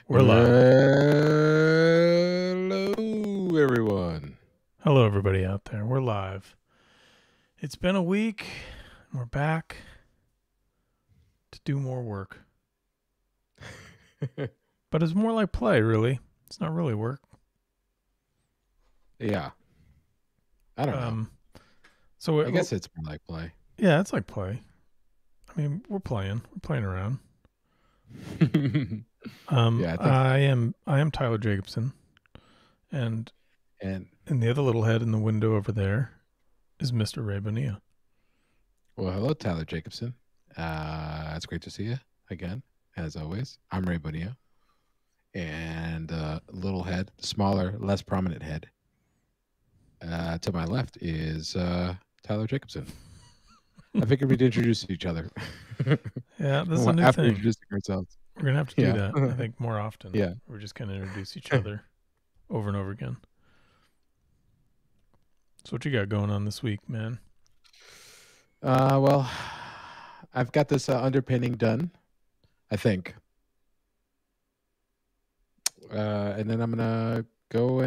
We're live. Hello, everyone. Hello, everybody out there. We're live. It's been a week. And we're back to do more work. But it's more like play, really. It's not really work. Yeah. I don't know. So I guess it's more like play. Yeah, it's like play. I mean, we're playing. We're playing around. Yeah, I am Tyler Jacobson, and in the other little head in the window over there is Mr. Ray Bonilla. Well, hello, Tyler Jacobson. It's great to see you again, as always. I'm Ray Bonilla, and little head, smaller, less prominent head. To my left is Tyler Jacobson. I figured we'd introduce each other. Yeah, this is a new after thing. introducing ourselves. We're going to have to do that, I think, more often. Yeah. We're just going to introduce each other over and over again. So what you got going on this week, man? Well, I've got this underpainting done, I think. And then I'm going to go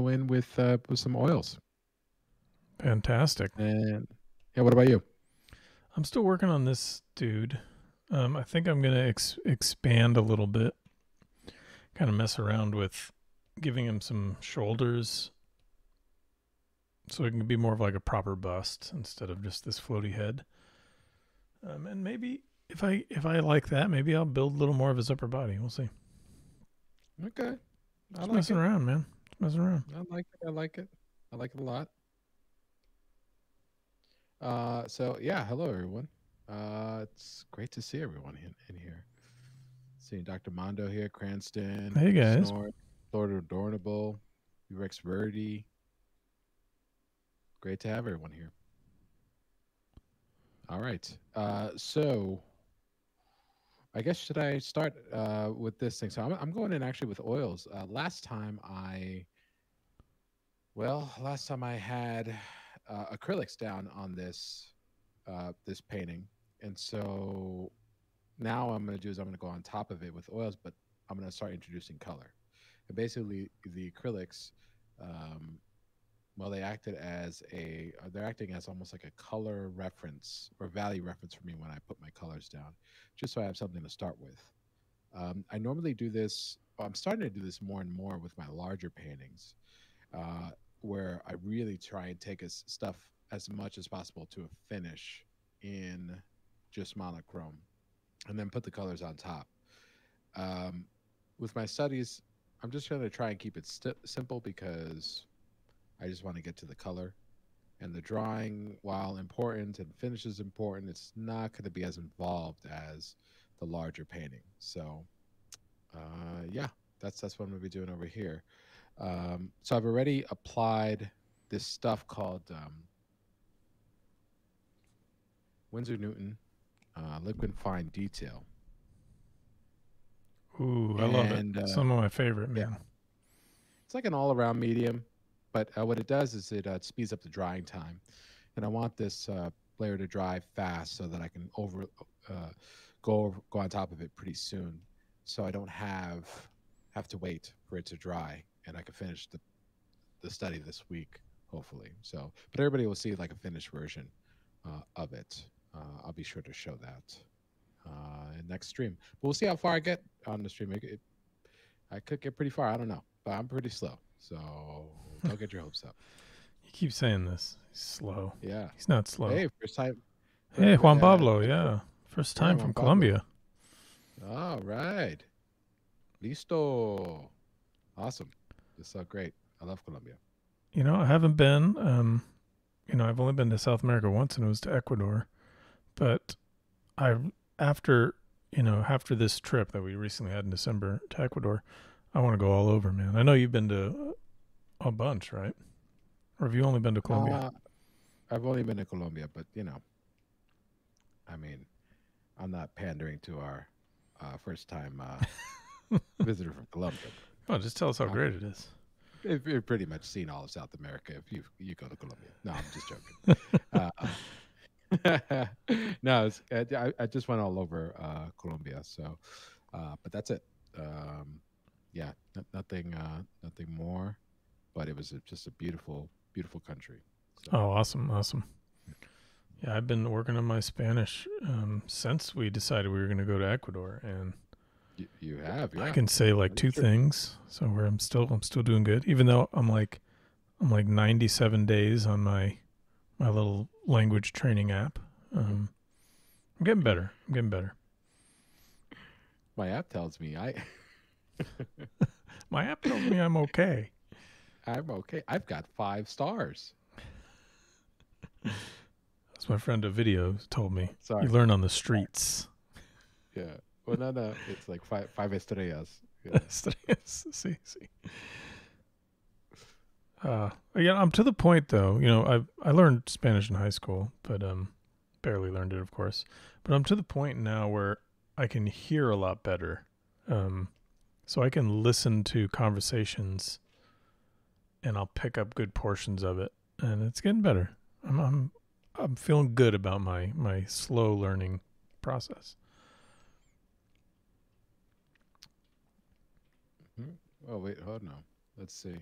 in with some oils. Fantastic. And yeah, what about you? I'm still working on this dude. I think I'm going to expand a little bit, kind of mess around with giving him some shoulders so it can be more of like a proper bust instead of just this floaty head. And maybe if I like that, maybe I'll build a little more of his upper body. We'll see. Okay. Just messing around, man. Just messing around. I like it. I like it. I like it a lot. So yeah, hello everyone. It's great to see everyone in here. Seeing Dr. Mondo here, Cranston. Hey guys. Snort, Lord Adornable, Rex Verdi. Great to have everyone here. All right. So I guess should I start with this thing? So I'm going in actually with oils. Last time I had acrylics down on this this painting, and so now I'm going to do is I'm going to go on top of it with oils, but I'm going to start introducing color. And basically, the acrylics, well, they're acting as almost like a color reference or value reference for me when I put my colors down, just so I have something to start with. I normally do this. I'm starting to do this more and more with my larger paintings, where I really try and take stuff as much as possible to a finish in just monochrome, and then put the colors on top. With my studies, I'm just going to try and keep it simple because I just want to get to the color. And the drawing, while important and finish is important, it's not going to be as involved as the larger painting. So, yeah, that's what I'm going to be doing over here. So I've already applied this stuff called Winsor Newton Liquid Fine Detail. Ooh, I love it. Some of my favorite, man. Yeah. It's like an all-around medium, but what it does is it speeds up the drying time. And I want this layer to dry fast so that I can go on top of it pretty soon, so I don't have to wait for it to dry, and I can finish the study this week, hopefully. So, but everybody will see like a finished version of it. I'll be sure to show that in next stream. But we'll see how far I get on the stream. I could get pretty far. I don't know, but I'm pretty slow. So don't get your hopes up. You keep saying this. He's slow. Yeah. He's not slow. Hey, first time. Hey, Juan Pablo. Yeah. First time from Colombia. All right. Listo. Awesome. This is great. I love Colombia. You know, I haven't been, I've only been to South America once, and it was to Ecuador. But after this trip that we recently had in December to Ecuador, I want to go all over, man. I know you've been to a bunch, right? Or have you only been to Colombia? I've only been to Colombia, but I mean, I'm not pandering to our first time visitor from Colombia. Oh, just tell us how great it is. You've pretty much seen all of South America if you go to Colombia. No, I'm just joking. No, I just went all over Colombia. So, but that's it. yeah, nothing more. But it was just a beautiful, beautiful country. So, Oh, awesome, awesome. Yeah, I've been working on my Spanish since we decided we were going to go to Ecuador, and you have, yeah. I can say like two things. So where I'm still doing good, even though I'm like 97 days on my little language training app. I'm getting better. My app tells me My app tells me I'm okay. I'm okay. I've got 5 stars. That's my friend Ovidio told me. Sorry. You learn on the streets. Yeah. Well, no. It's like five estrellas. Yeah. Estrellas. See. Yeah, I'm to the point though. You know, I learned Spanish in high school, but barely learned it, of course. But I'm to the point now where I can hear a lot better. So I can listen to conversations, and I'll pick up good portions of it, and it's getting better. I'm feeling good about my slow learning process. Oh wait, hold on. Let's see.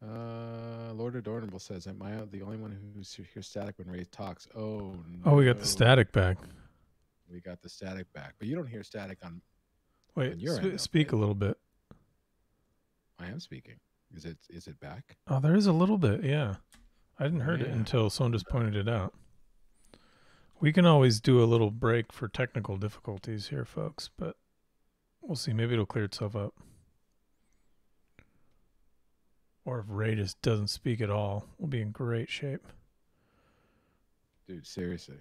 Lord Adornable says, "Am I the only one who hears static when Ray talks?" Oh no. Oh, we got the static back. We got the static back, but you don't hear static on. Wait, on your end, speak a little bit. I am speaking. Is it back? Oh, there is a little bit. Yeah, I didn't heard it until someone just pointed it out. We can always do a little break for technical difficulties here, folks, but we'll see. Maybe it'll clear itself up. Or if Ray just doesn't speak at all, we'll be in great shape. Dude, seriously.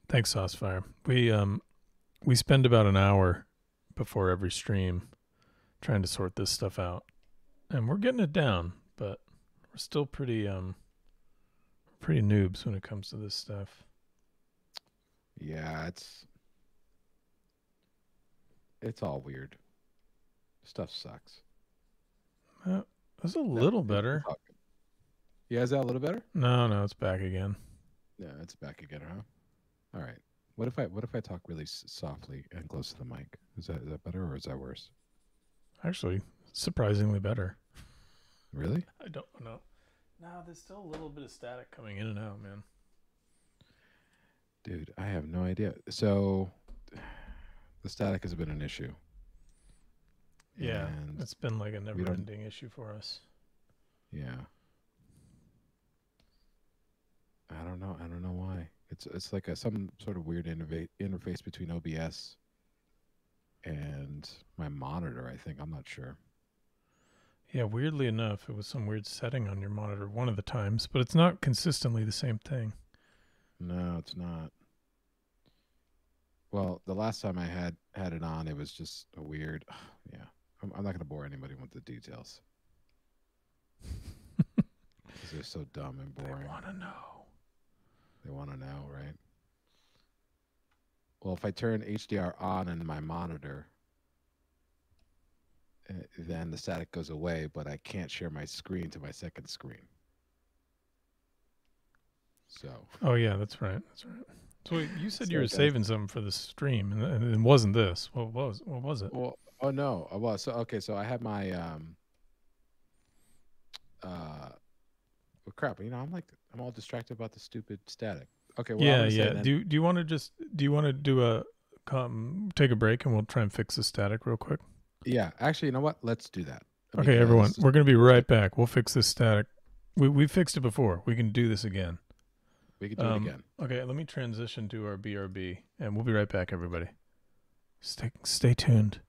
Thanks, Saucefire. We spend about an hour before every stream trying to sort this stuff out. And we're getting it down, but we're still pretty noobs when it comes to this stuff. Yeah, it's all weird. Stuff sucks. It's a little better. Yeah, is that a little better? No, it's back again. Yeah, it's back again, huh? All right. What if I talk really softly and close to the mic? Is that better or is that worse? Actually, surprisingly better. Really? I don't know. No, there's still a little bit of static coming in and out, man. Dude, I have no idea. So the static has been an issue. Yeah, it's been like a never-ending issue for us. Yeah. I don't know why. It's like some sort of weird interface between OBS and my monitor, I think. I'm not sure. Yeah, weirdly enough, it was some weird setting on your monitor one of the times, but it's not consistently the same thing. No, it's not. Well, the last time I had it on, it was just a weird. Yeah, I'm not going to bore anybody with the details because they're so dumb and boring. They want to know. They want to know, right? Well, if I turn HDR on in my monitor, then the static goes away, but I can't share my screen to my second screen. So. Oh yeah, that's right. So you said you were saving something for the stream, and it wasn't this. What was it? Well, oh no, I was. So okay, so I had my well, crap. You know, I'm all distracted about the stupid static. Okay. Well, yeah. Do you want to do take a break and we'll try and fix the static real quick? Yeah. Actually, you know what? Let's do that. Okay, everyone, we're gonna be right back. We'll fix this static. We fixed it before. We can do this again. We can do it again. Okay, let me transition to our BRB, and we'll be right back, everybody. Stay tuned.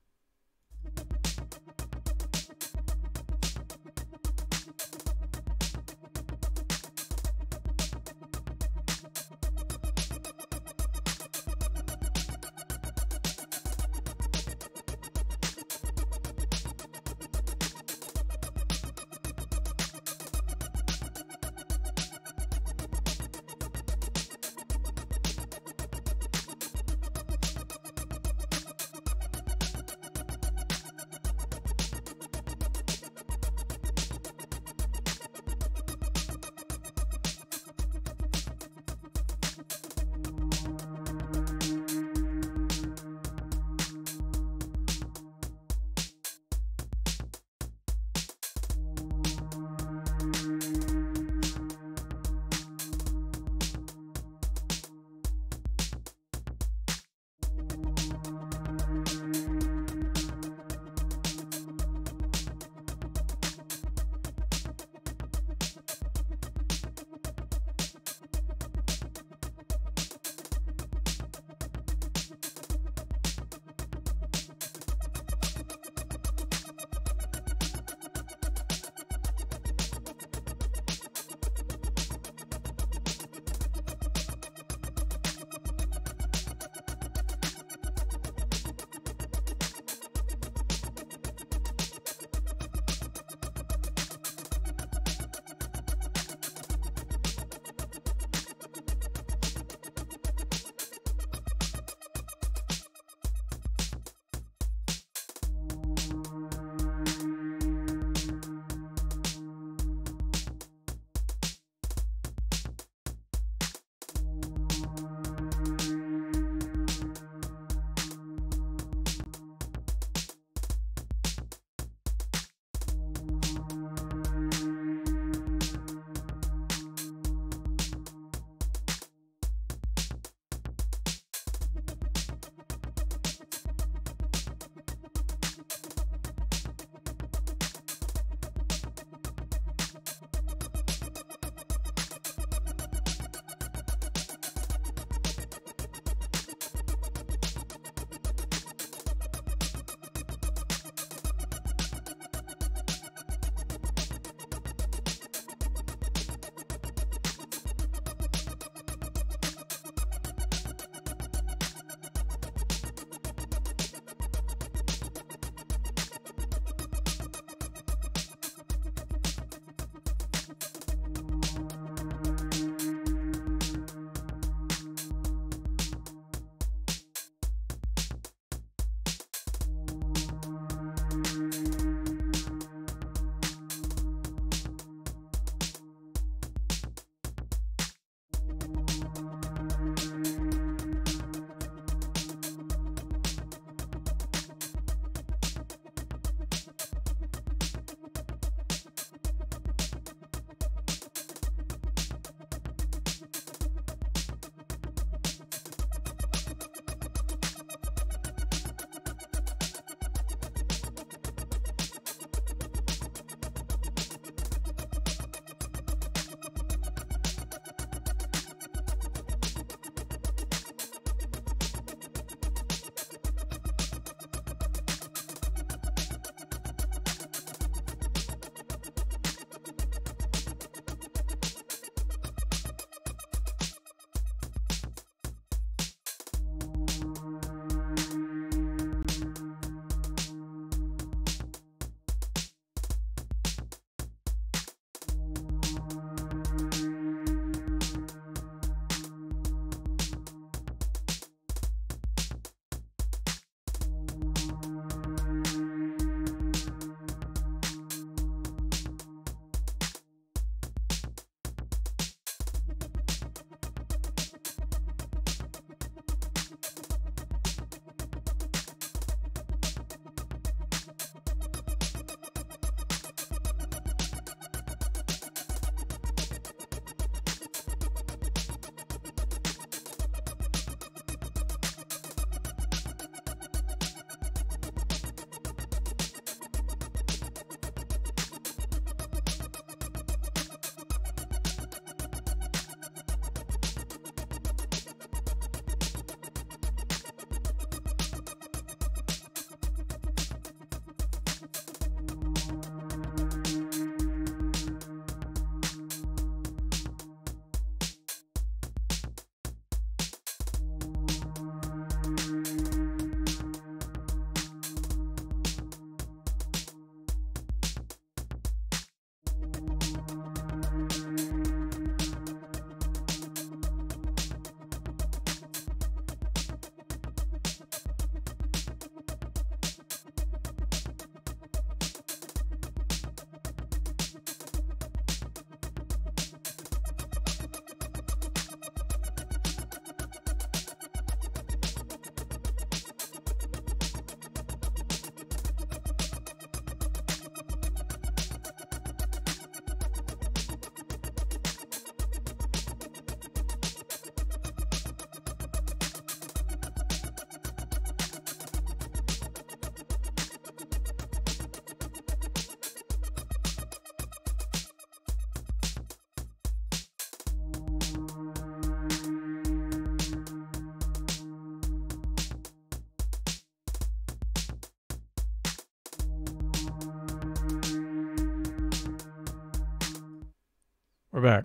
We're back.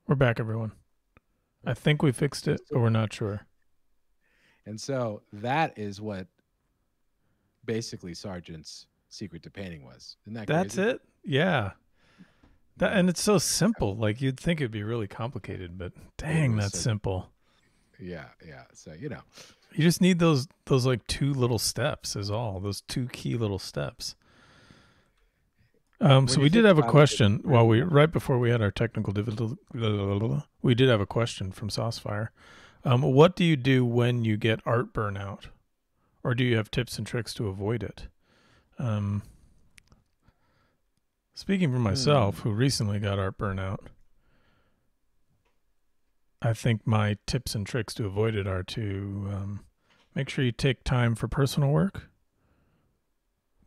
We're back, everyone. I think we fixed it, but we're not sure. And so that is what basically Sargent's secret to painting was. Isn't that That's crazy? it? Yeah. That, Yeah. and it's so simple. Like, you'd think it'd be really complicated, but dang, was that's so- simple. Yeah. So, You just need those like 2 little steps is all. Those 2 key little steps. So we did have a question right before we had our technical difficulty. We did have a question from Saucefire. What do you do when you get art burnout, or do you have tips and tricks to avoid it? Speaking for myself, who recently got art burnout, I think my tips and tricks to avoid it are to make sure you take time for personal work,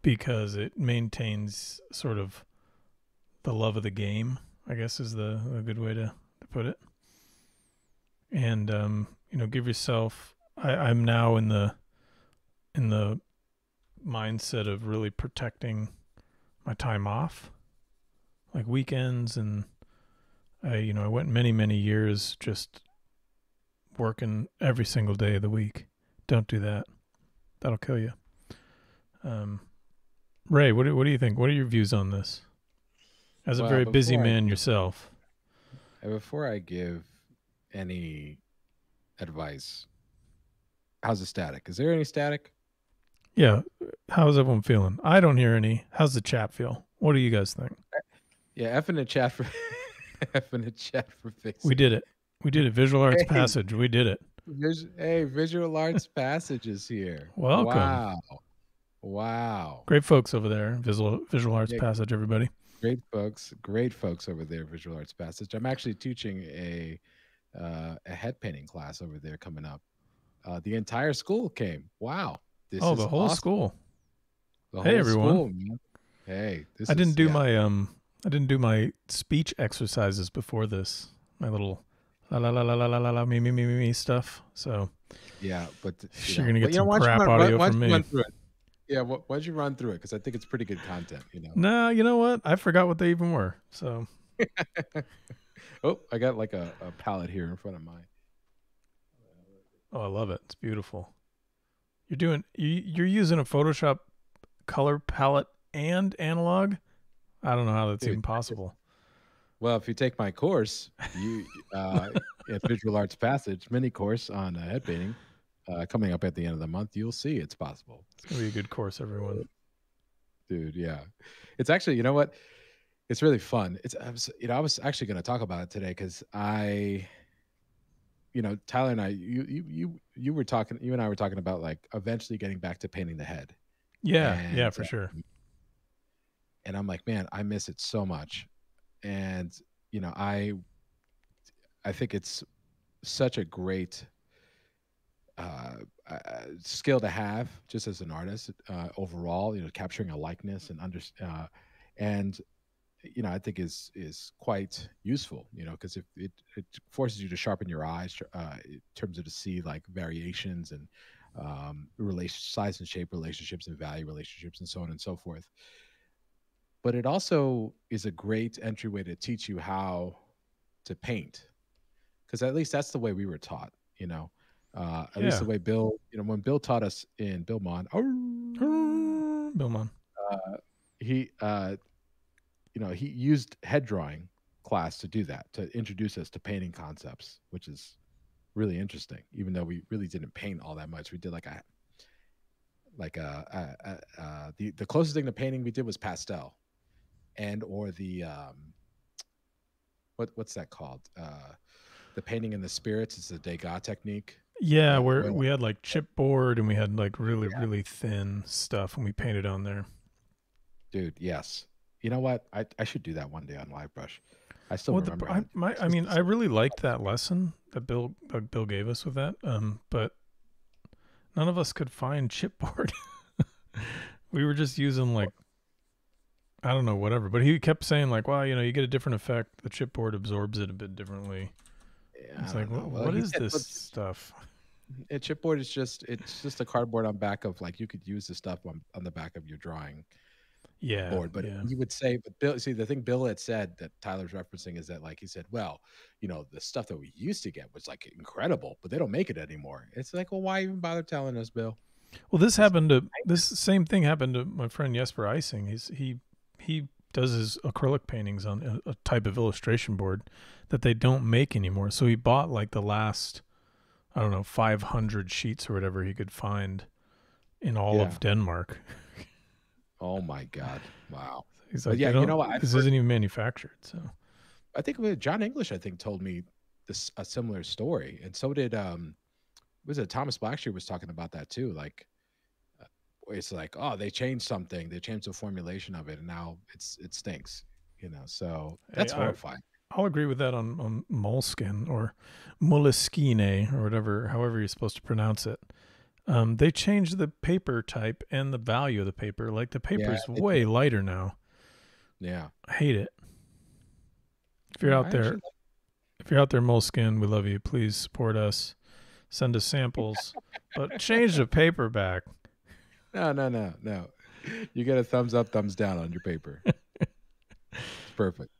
because it maintains sort of the love of the game, I guess is a good way to put it. And give yourself. I'm now in the mindset of really protecting my time off, like weekends, and I went many years just working every single day of the week. Don't do that. That'll kill you. Ray, what do you think? What are your views on this? As a very busy man yourself. Before I give any advice, how's the static? Is there any static? Yeah. How's everyone feeling? I don't hear any. How's the chat feel? What do you guys think? Yeah, F in the chat for fixing. We did it. Visual Arts Passage. We did it. Visual Arts Passage is here. Welcome. Wow. Great folks over there. Visual Arts Passage, everybody. Great folks over there, Visual Arts Passage. I'm actually teaching a head painting class over there coming up. The entire school came. Wow. The whole awesome. school. Hey everyone. School, man. Hey, I didn't do my speech exercises before this. My little la la la la la la la me stuff. So yeah, but you're gonna get some crap audio from me. Yeah, why don't you run through it? Because I think it's pretty good content. No, you know what? I forgot what they even were. So. Oh, I got like a palette here in front of mine. Oh, I love it. It's beautiful. You're using a Photoshop color palette and analog. I don't know how that's even possible. Well, if you take my course, at Visual Arts Passage mini course on head painting, coming up at the end of the month, you'll see it's possible. It's gonna be a good course, everyone. Dude, yeah, it's actually, you know what? It's really fun. I was actually going to talk about it today because Tyler and I, you and I were talking about like eventually getting back to painting the head. Yeah, for sure. And I'm like, man, I miss it so much. And, I think it's such a great skill to have just as an artist overall, capturing a likeness and I think is quite useful, because if it forces you to sharpen your eyes in terms of to see like variations and size and shape relationships and value relationships and so on and so forth. But it also is a great entryway to teach you how to paint, because at least that's the way we were taught, at least the way Bill, when Bill taught us in Billmont, he used head drawing class to do that, to introduce us to painting concepts, which is really interesting. Even though we really didn't paint all that much, we did the closest thing to painting we did was pastel, or the what's that called? The painting in the spirits. It's a Degas technique. Yeah, where we had like chipboard and we had like really thin stuff and we painted on there. Dude, yes. You know what? I should do that one day on Livebrush. I still remember. I really liked that lesson that Bill gave us with that. But none of us could find chipboard. We were just using like, I don't know, whatever. But he kept saying like, wow, you get a different effect. The chipboard absorbs it a bit differently. Yeah, it's like, what is this stuff? Chipboard is just a cardboard on back of like, you could use the stuff on the back of your drawing. Yeah, board. But yeah. you would say, but Bill, see, the thing Bill had said that Tyler's referencing is that, like, he said, well, the stuff that we used to get was like incredible, but they don't make it anymore. It's like, well, why even bother telling us, Bill? Well, Just this same thing happened to my friend Jesper Icing. He does his acrylic paintings on a type of illustration board that they don't make anymore. So he bought like the last, I don't know, 500 sheets or whatever he could find in all yeah. of Denmark. Oh my God. Wow. He's But like, yeah, they don't. what? I've This heard, isn't even manufactured. So I think John English, I think, told me this a similar story, and so did was it Thomas Blackshear was talking about that too. Like, it's like, oh, they changed something, they changed the formulation of it, and now it stinks. So hey, that's horrifying. I'll agree with that on moleskin or moleskine or whatever, however you're supposed to pronounce it. They changed the paper type and the value of the paper. Like the paper's Yeah, way lighter now. yeah. I hate it. If you're Yeah, out I there, actually moleskin, we love you. Please support us. Send us samples, but change the paper back. no. You get a thumbs up, thumbs down on your paper. It's perfect.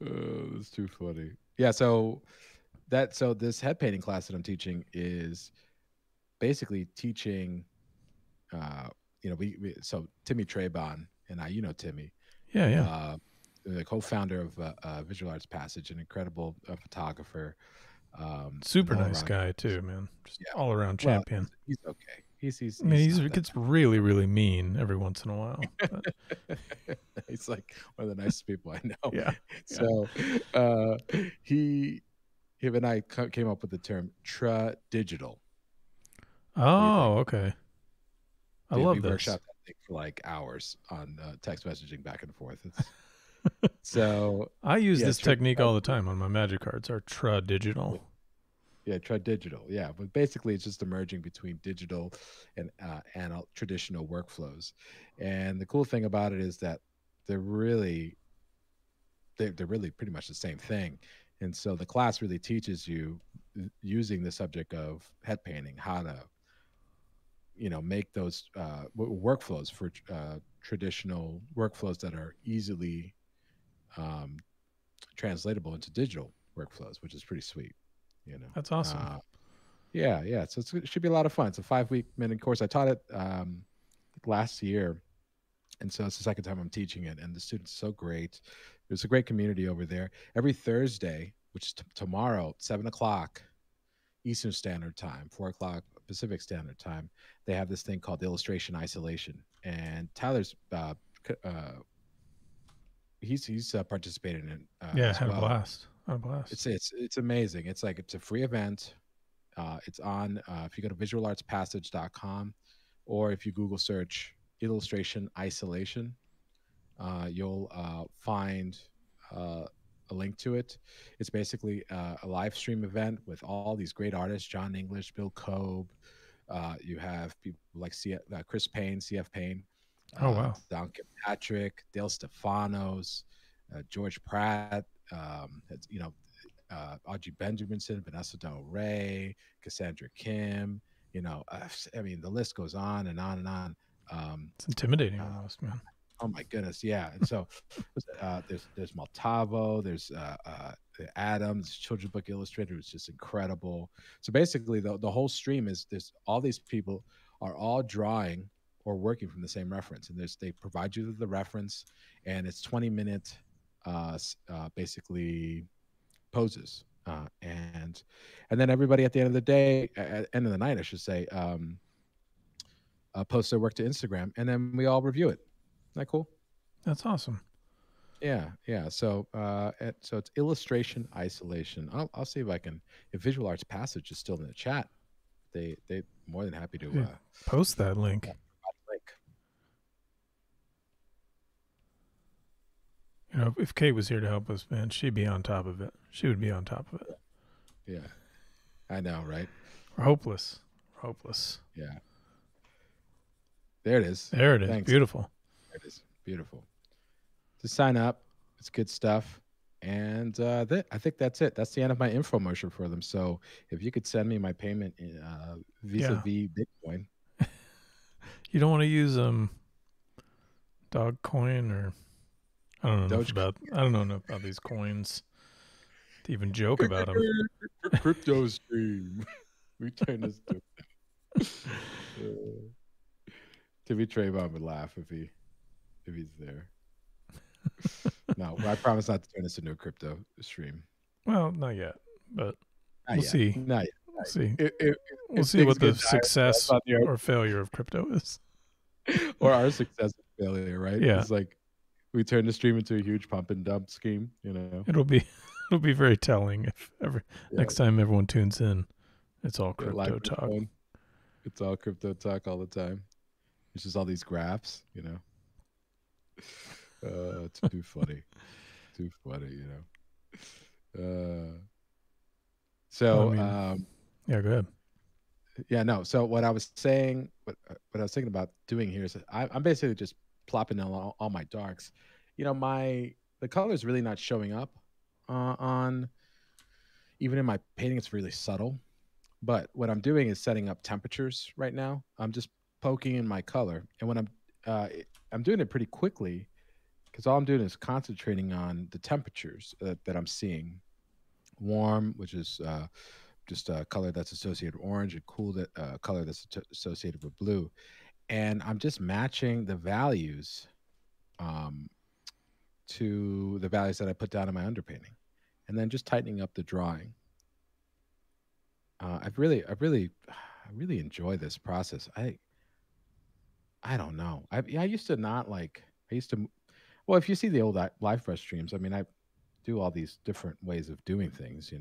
That's too funny. Yeah, so this head painting class that I'm teaching is basically teaching so Timmy Trebon and I, Timmy, Yeah, yeah. the co-founder of Visual Arts Passage, an incredible photographer, Super all nice around. guy too, man. Just Yeah, all around well, champion. he's okay. He's I mean, not he that gets really, really mean every once in a while. But he's like one of the nicest people I know. yeah, yeah. So him and I came up with the term "tra-digital." What do you think? Oh, okay. I Dude, we love this. workshopped that thing for like hours on text messaging back and forth. So I use yeah, this technique all the time on my magic cards. Our digital. yeah, tra-digital. Yeah, but basically it's just emerging between digital and traditional workflows. And the cool thing about it is that they're really they're really pretty much the same thing. And so the class really teaches you using the subject of head painting how to make those workflows for traditional workflows that are easily um, translatable into digital workflows, which is pretty sweet. That's awesome. Yeah. So it should be a lot of fun. It's a 5-week minute course. I taught it last year, and so it's the second time I'm teaching it. And the students are so great. There's a great community over there. Every Thursday, which is tomorrow, 7 o'clock Eastern Standard Time, 4 o'clock Pacific Standard Time, they have this thing called illustration isolation. And Tyler's he's participated in it Yeah, as had a well. blast. Had a blast. It's amazing. It's a free event. It's on if you go to visualartspassage.com, or if you Google search illustration isolation, you'll find a link to it. It's basically a live stream event with all these great artists: John English, Bill Cobe. You have people like Chris Payne, CF Payne, Oh wow. Duncan Patrick, Dale Stefanos, George Pratt, Audrey Benjaminson, Vanessa Del Rey, Cassandra Kim. I mean, the list goes on and on and on. It's intimidating almost, man. Oh my goodness, yeah. And so there's Maltavo, there's Adams, children's book illustrator, who's just incredible. So basically, the whole stream is there's all these people are all drawing or working from the same reference, and they provide you the reference, and it's 20-minute basically poses, and then everybody at the end of the day, at end of the night, I should say, post their work to Instagram, and then we all review it. Isn't that cool? That's awesome. Yeah. So so it's illustration isolation. I'll see if I can. If Visual Arts Passage is still in the chat, they more than happy to post that link. If Kate was here to help us, man, she'd be on top of it. She would be on top of it. Yeah, I know, right? We're hopeless. Yeah. There it is. There it is. Thanks. Beautiful. There it is. Beautiful. Just sign up. It's good stuff. And I think that's it. That's the end of my infomercial for them. So if you could send me my payment vis-a-vis Bitcoin. You don't want to use dog coin, or I don't know enough Doge about. I don't know enough about these coins to even joke about them. crypto stream. We turn this to Timmy Trayvon would laugh if he's there. No, I promise not to turn this into a crypto stream. Well, not yet, but Not we'll yet. see. Not yet. We'll see. We'll If see things what the get dire for us success on the earth, or failure of crypto is. or our success and failure, right? Yeah, It's like we turn the stream into a huge pump and dump scheme, it'll be very telling if Yeah, next time everyone tunes in, it's all yeah, crypto talk. phone. It's all crypto talk all the time. It's just all these graphs, Too funny. Too funny, Well, I So, mean, yeah, go ahead. yeah, no. So what I was saying, what I was thinking about doing here is I'm basically just plopping down all my darks. The color is really not showing up on even in my painting. It's really subtle. But what I'm doing is setting up temperatures right now. I'm just poking in my color, and when I'm doing it pretty quickly because all I'm doing is concentrating on the temperatures that I'm seeing. Warm, which is just a color that's associated with orange, and cool, that color that's associated with blue, and I'm just matching the values um, to the values that I put down in my underpainting, and then just tightening up the drawing. I really enjoy this process. I don't know. I used to not like. I used to. Well, if you see the old Livebrush streams, I mean, I do all these different ways of doing things.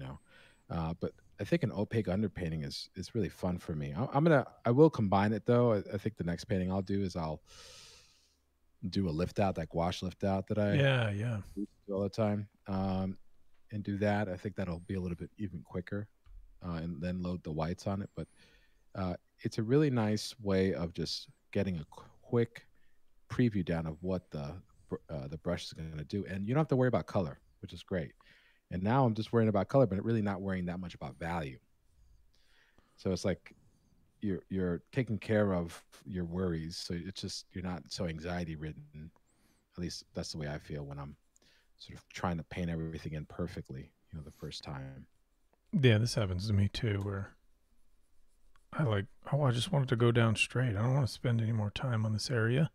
But I think an opaque underpainting is really fun for me. I will combine it though. I think the next painting I'll do is I'll do a lift out, that gouache lift out that I Yeah, yeah. do all the time, and do that. I think that'll be a little bit even quicker, and then load the whites on it. But it's a really nice way of just getting a quick preview down of what the brush is going to do, and you don't have to worry about color, which is great. And now I'm just worrying about color, but really not worrying that much about value. So it's like you're taking care of your worries, so it's just you're not so anxiety ridden. At least that's the way I feel when I'm sort of trying to paint everything in perfectly, the first time. Yeah, this happens to me too, where I just want it to go down straight. I don't want to spend any more time on this area.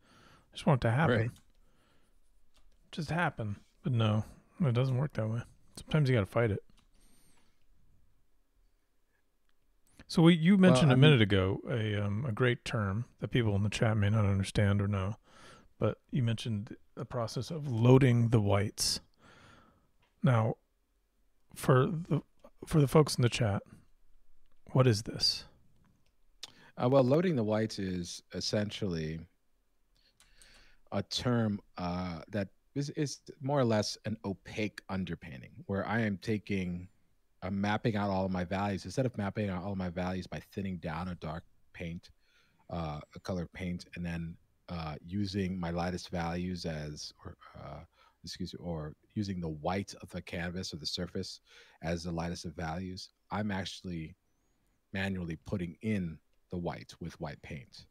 I just want it to happen. Right. Just happen. But no, it doesn't work that way. Sometimes you got to fight it. So you mentioned a minute ago a great term that people in the chat may not understand or know, but you mentioned the process of loading the whites. Now, for the folks in the chat, what is this? Well, loading the whites is essentially a term that is more or less an opaque underpainting, where I'm mapping out all of my values. Instead of mapping out all of my values by thinning down a dark paint, a color paint, and then using my lightest values or using the white of the canvas or the surface as the lightest of values, I'm actually manually putting in the white with white paint.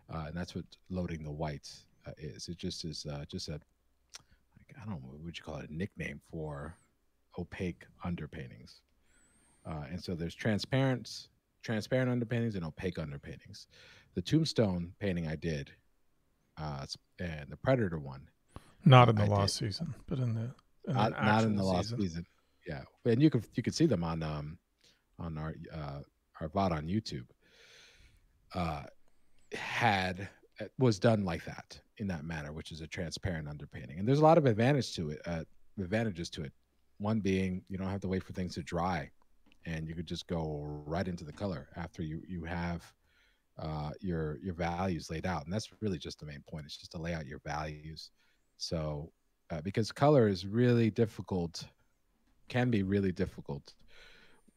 And that's what loading the whites is. It just is just a, I don't know, what would you call it, a nickname for opaque underpaintings. And so there's transparent underpaintings and opaque underpaintings. The tombstone painting I did, and the Predator one, not in the lost season, but in the not in the lost season. Yeah, and you could see them on our VOD on YouTube. Was done like that, in that manner, which is a transparent underpainting, and there's a lot of advantages to it. One being you don't have to wait for things to dry, and you could just go right into the color after you have your values laid out, and that's really just the main point. It's just to lay out your values. So because color is really difficult, can be really difficult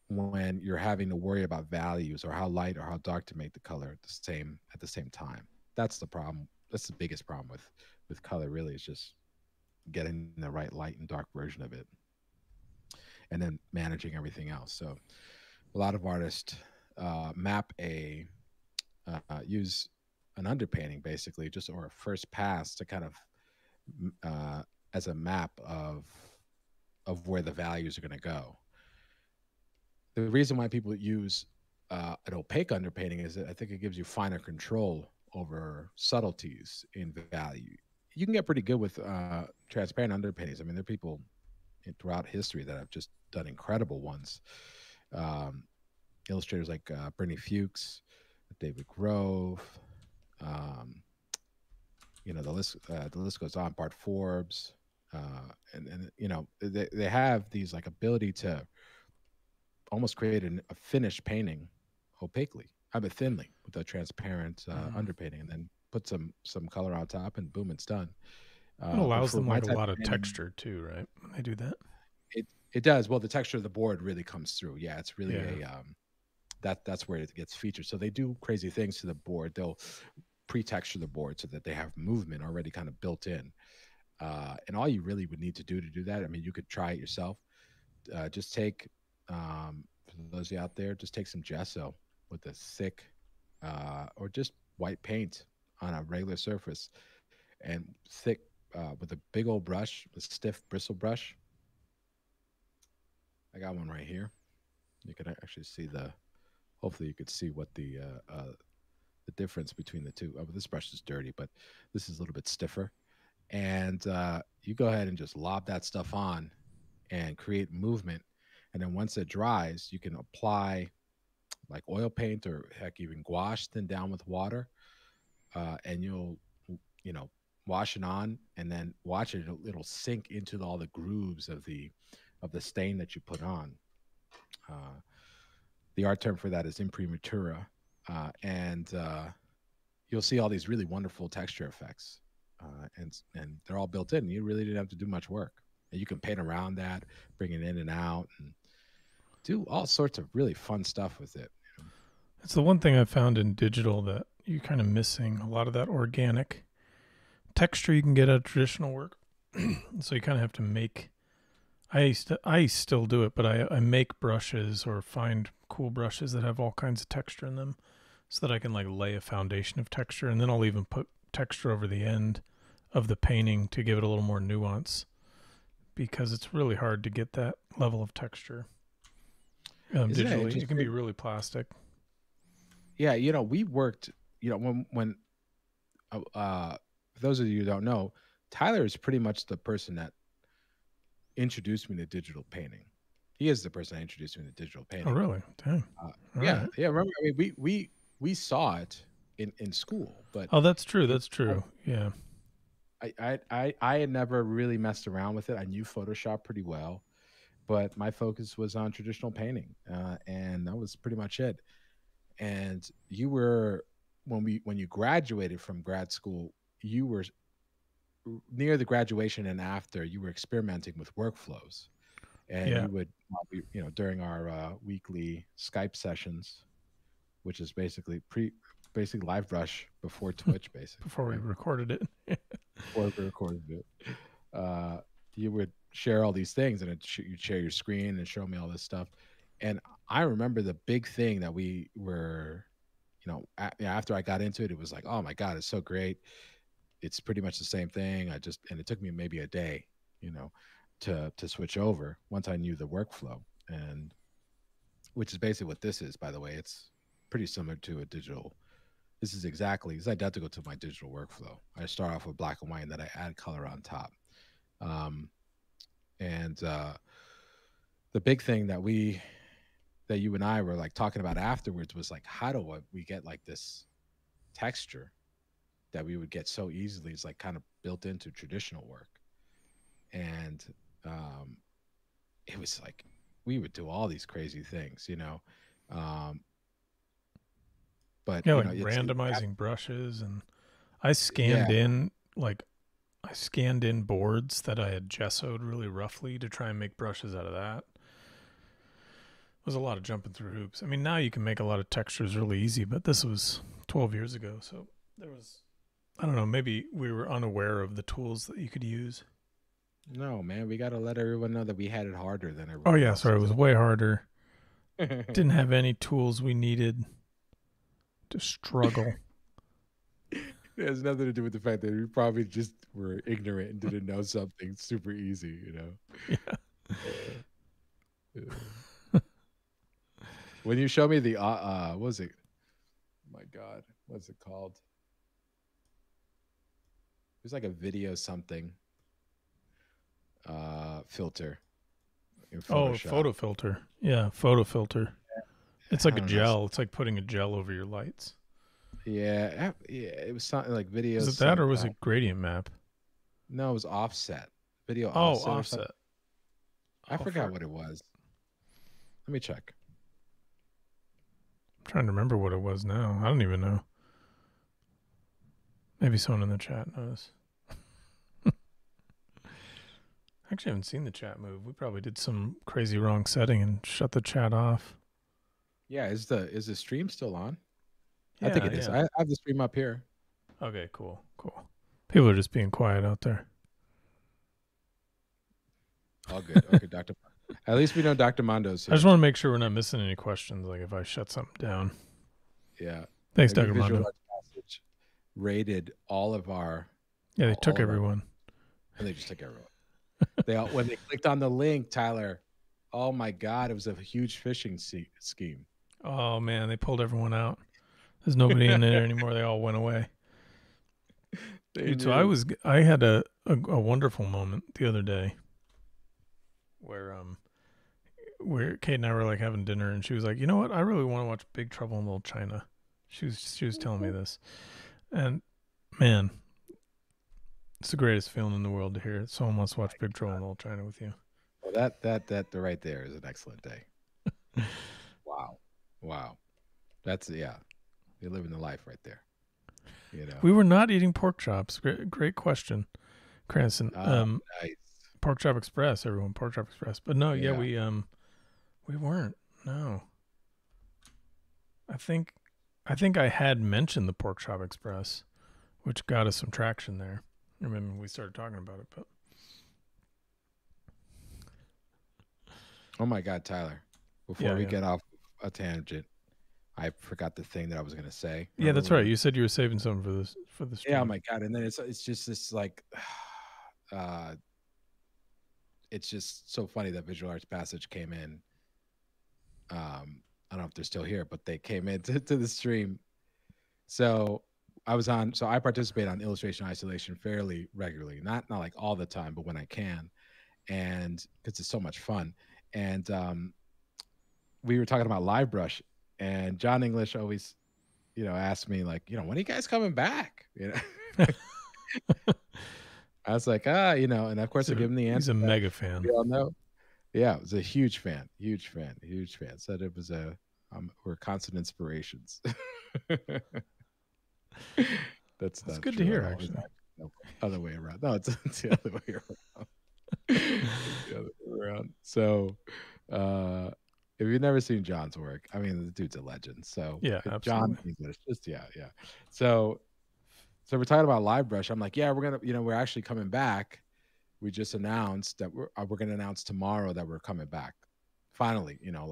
when you're having to worry about values or how light or how dark to make the color at the same time. That's the problem. That's the biggest problem with color, really, is just getting the right light and dark version of it, and then managing everything else. So a lot of artists use an underpainting, basically, or a first pass to kind of as a map of where the values are going to go. The reason why people use an opaque underpainting is that I think it gives you finer control over subtleties in value. You can get pretty good with transparent underpaintings. I mean, there are people throughout history that have just done incredible ones. Um, Illustrators like Bernie Fuchs, David Grove, um, the list goes on. Bart Forbes, and they have these like ability to almost create a finished painting opaquely, I mean thinly with a transparent underpainting, and then put some color on top, and boom, it's done. It But allows for them my like a type lot of of painting, texture too, right? When they do that. it does. Well, the texture of the board really comes through. Yeah, it's really Yeah. that's where it gets featured. So they do crazy things to the board. They'll pre-texture the board so that they have movement already kind of built in. And all you really would need to do that, I mean, you could try it yourself. Just take, for those of you out there, just take some gesso with a thick or just white paint on a regular surface, and thick with a big old brush, a stiff bristle brush. I got one right here. You can actually see hopefully you could see what the difference between the two. Oh, this brush is dirty, but this is a little bit stiffer. And you go ahead and just lob that stuff on and create movement. And then once it dries, you can apply like oil paint or heck, even gouache, then down with water. And you know, wash it on, and then watch it. It'll sink into all the grooves of the stain that you put on. Uh, the art term for that is imprimatura. And you'll see all these really wonderful texture effects, and they're all built in. You really didn't have to do much work. And you can paint around that, bring it in and out, and do all sorts of really fun stuff with it. It's the one thing I found in digital that you're kind of missing a lot of that organic texture you can get out of traditional work. So you kind of have to make. I still do it, but I make brushes or find cool brushes that have all kinds of texture in them, so that I can like lay a foundation of texture, and then I'll even put texture over the end of the painting to give it a little more nuance, because it's really hard to get that level of texture digitally. It can be really plastic. Yeah, we worked. When for those of you who don't know, Tyler is pretty much the person that introduced me to digital painting. He is the person that introduced me to digital painting. Oh, really? Dang. Yeah, right. Yeah. Remember, I mean, we saw it in school, but oh, that's true. That's true. Yeah. I had never really messed around with it. I knew Photoshop pretty well, but my focus was on traditional painting, and that was pretty much it. And you were when you graduated from grad school, you were near the graduation and after, you were experimenting with workflows, and Yeah. you would, during our weekly Skype sessions, which is basically Livebrush before Twitch, basically Before we recorded it. before we recorded it. You would share all these things, and you'd share your screen and show me all this stuff. And I remember the big thing that we were, after I got into it, it was like, oh my God, it's so great. It's pretty much the same thing. And it took me maybe a day, to switch over once I knew the workflow, and which is basically what this is, by the way. It's pretty similar to a digital. It's identical to my digital workflow. I start off with black and white, and then I add color on top. And the big thing that you and I were like talking about afterwards was like, how do we get like this texture that we would get so easily? It's like kind of built into traditional work. And it was like we would do all these crazy things, but yeah, like randomizing brushes, and I scanned in boards that I had gessoed really roughly to try and make brushes out of that. It was a lot of jumping through hoops. I mean, now you can make a lot of textures really easy, but this was 12 years ago, so there was, I don't know, maybe we were unaware of the tools that you could use. No, man, we got to let everyone know that we had it harder than everyone. Oh yeah, sorry, it was way harder. Didn't have any tools we needed to struggle. It has nothing to do with the fact that we probably just were ignorant and didn't know something super easy, you know. Yeah. When you show me the what was it? Oh my God, what's it called? It was like a video something filter in Oh, Photoshop. photo filter. Yeah, photo filter. It's I like a don't know. gel. It's like putting a gel over your lights. Yeah, it was something like video. Is it that or was it gradient map? No, it was offset. Video Oh, offset. Or offset. something. I forgot what it was. Let me check. I'm trying to remember what it was now. I don't even know. Maybe someone in the chat knows. I actually haven't seen the chat move. We probably did some crazy wrong setting and shut the chat off. Yeah, is the stream still on? Yeah, I think it is. I have the stream up here. Okay, cool. People are just being quiet out there. All good. Okay, Dr. At least we know Dr. Mondo's here. I just want to make sure we're not missing any questions, like if I shut something down. Yeah. Thanks, Dr. Mondo. Rated all of our... Yeah, they took everyone. And they just took everyone. When they clicked on the link, Tyler, oh my God, it was a huge phishing scheme. Oh, man, they pulled everyone out. There's nobody in there anymore. They all went away. Dude, so I had a wonderful moment the other day where Kate and I were like having dinner, and she was like, "You know what? I really want to watch Big Trouble in Little China." She was telling me this, and man, it's the greatest feeling in the world to hear someone wants to watch Big Trouble in Little China with you. Well, that right there is an excellent day. Wow, that's you're living the life right there. You know, we were not eating pork chops. Great question, Cranston. Nice. Pork Chop Express, everyone. Pork Chop Express. But no, we weren't. No. I think I had mentioned the Pork Chop Express, which got us some traction there. I remember we started talking about it, but oh my God, Tyler! Before we get off a tangent, I forgot the thing that I was going to say. Yeah, that's right. You said you were saving some for this. Yeah, oh my God! And then it's just this like, it's just so funny that Visual Arts Passage came in. I don't know if they're still here, but they came into the stream. So I participate on illustration isolation fairly regularly, not like all the time, but when I can, and because it's so much fun. And we were talking about Livebrush, and John English always, asked me like, when are you guys coming back? I was like, and of course I give him the answer. He's a mega fan. We all know. Yeah, it was a huge fan. Said it was we're constant inspirations. That's good to hear, actually. No, other way around. No, it's the other way around. It's the other way around. So, if you've never seen John's work, I mean, the dude's a legend. So, yeah, absolutely. John English, just yeah. So we're talking about Livebrush. I'm like, yeah, we're gonna, we're actually coming back. We just announced that we're going to announce tomorrow that we're coming back. Finally, there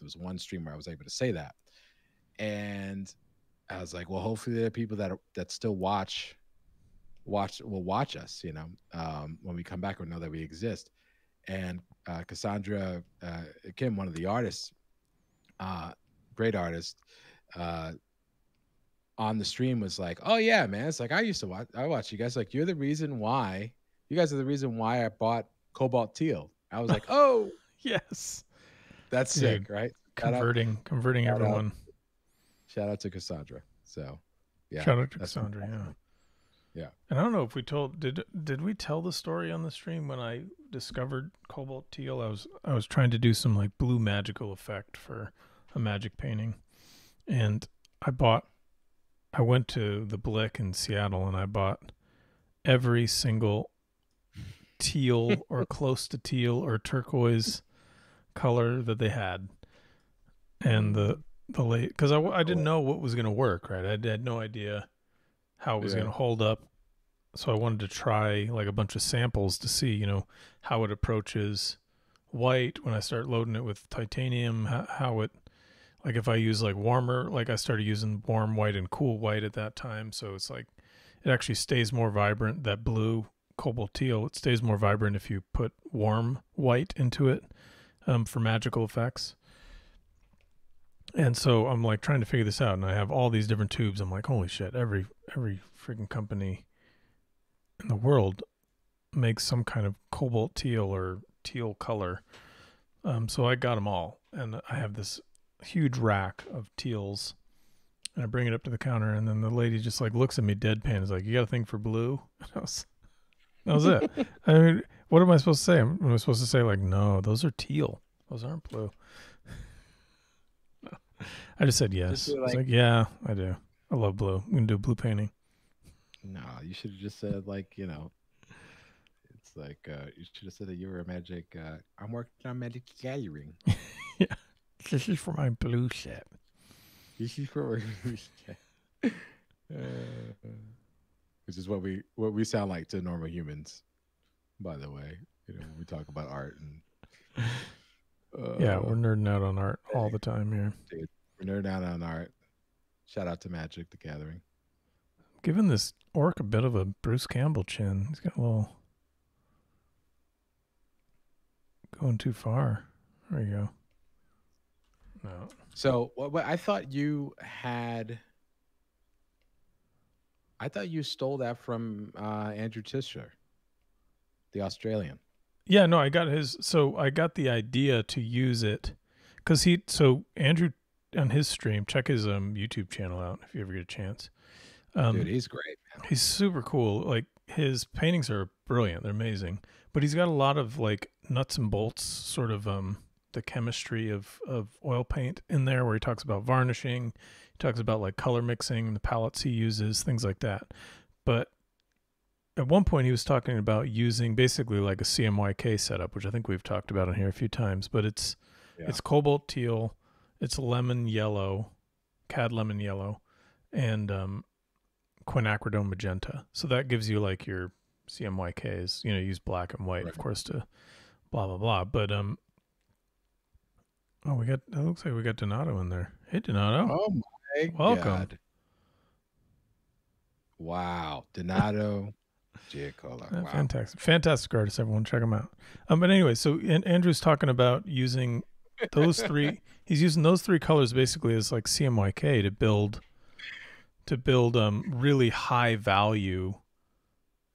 was one stream where I was able to say that, and I was like, well, hopefully there are people that still will watch us, when we come back or know that we exist. And Cassandra Kim, one of the artists, great artist, on the stream was like, oh yeah, man, it's like I watch you guys, like you guys are the reason why I bought Cobalt Teal. I was like, oh yes, that's sick, right? Converting everyone. Shout out to Cassandra. So yeah, shout out to Cassandra. Yeah. And I don't know if we did we tell the story on the stream when I discovered Cobalt Teal? I was trying to do some like blue magical effect for a magic painting, and I went to the Blick in Seattle and I bought every single teal or close to teal or turquoise color that they had, and the late, because I didn't know what was going to work, right? I had no idea how it was going to hold up, so I wanted to try like a bunch of samples to see how it approaches white when I start loading it with titanium, how it like if I use like warmer, like I started using warm white and cool white at that time. So it's like, it actually stays more vibrant. That blue cobalt teal, it stays more vibrant if you put warm white into it for magical effects. And so I'm like trying to figure this out, and I have all these different tubes. I'm like, holy shit, every freaking company in the world makes some kind of cobalt teal or teal color. So I got them all, and I have this huge rack of teals, and I bring it up to the counter, and then the lady just like looks at me deadpan, is like, "You got a thing for blue?" And that was it. I mean, what am I supposed to say? Am I supposed to say like, "No, those are teal. Those aren't blue"? I just said yes. Just I was like, yeah, I do. I love blue. I'm gonna do blue painting. No, you should have just said like, it's like you should have said that you were a magic. I'm working on magic gathering. Yeah, this is for my blue set. This is for which is what we sound like to normal humans, by the way. When we talk about art and yeah, we're nerding out on art all the time here. Dude, we're nerding out on art. Shout out to Magic the Gathering. Giving this orc a bit of a Bruce Campbell chin. He's got a little going too far. There you go. No. So what I thought you had. I thought you stole that from Andrew Tischer, the Australian. Yeah, no, I got his. So I got the idea to use it because Andrew on his stream, check his YouTube channel out if you ever get a chance. Dude, he's great, man. He's super cool. Like his paintings are brilliant. They're amazing. But he's got a lot of like nuts and bolts, sort of the chemistry of oil paint in there, where he talks about varnishing. He talks about like color mixing, the palettes he uses, things like that. But at one point he was talking about using basically like a CMYK setup, which I think we've talked about on here a few times, but it's cobalt teal, it's lemon yellow, cad lemon yellow, and quinacridone magenta. So that gives you like your CMYKs, use black and white, right, of course, to blah, blah, blah. But, it looks like we got Donato in there. Hey, Donato. Oh my Welcome. God. Wow. Donato. Wow. Fantastic artist, everyone. Check him out. But anyway, so Andrew's talking about using those three. He's using those three colors basically as like CMYK to build really high value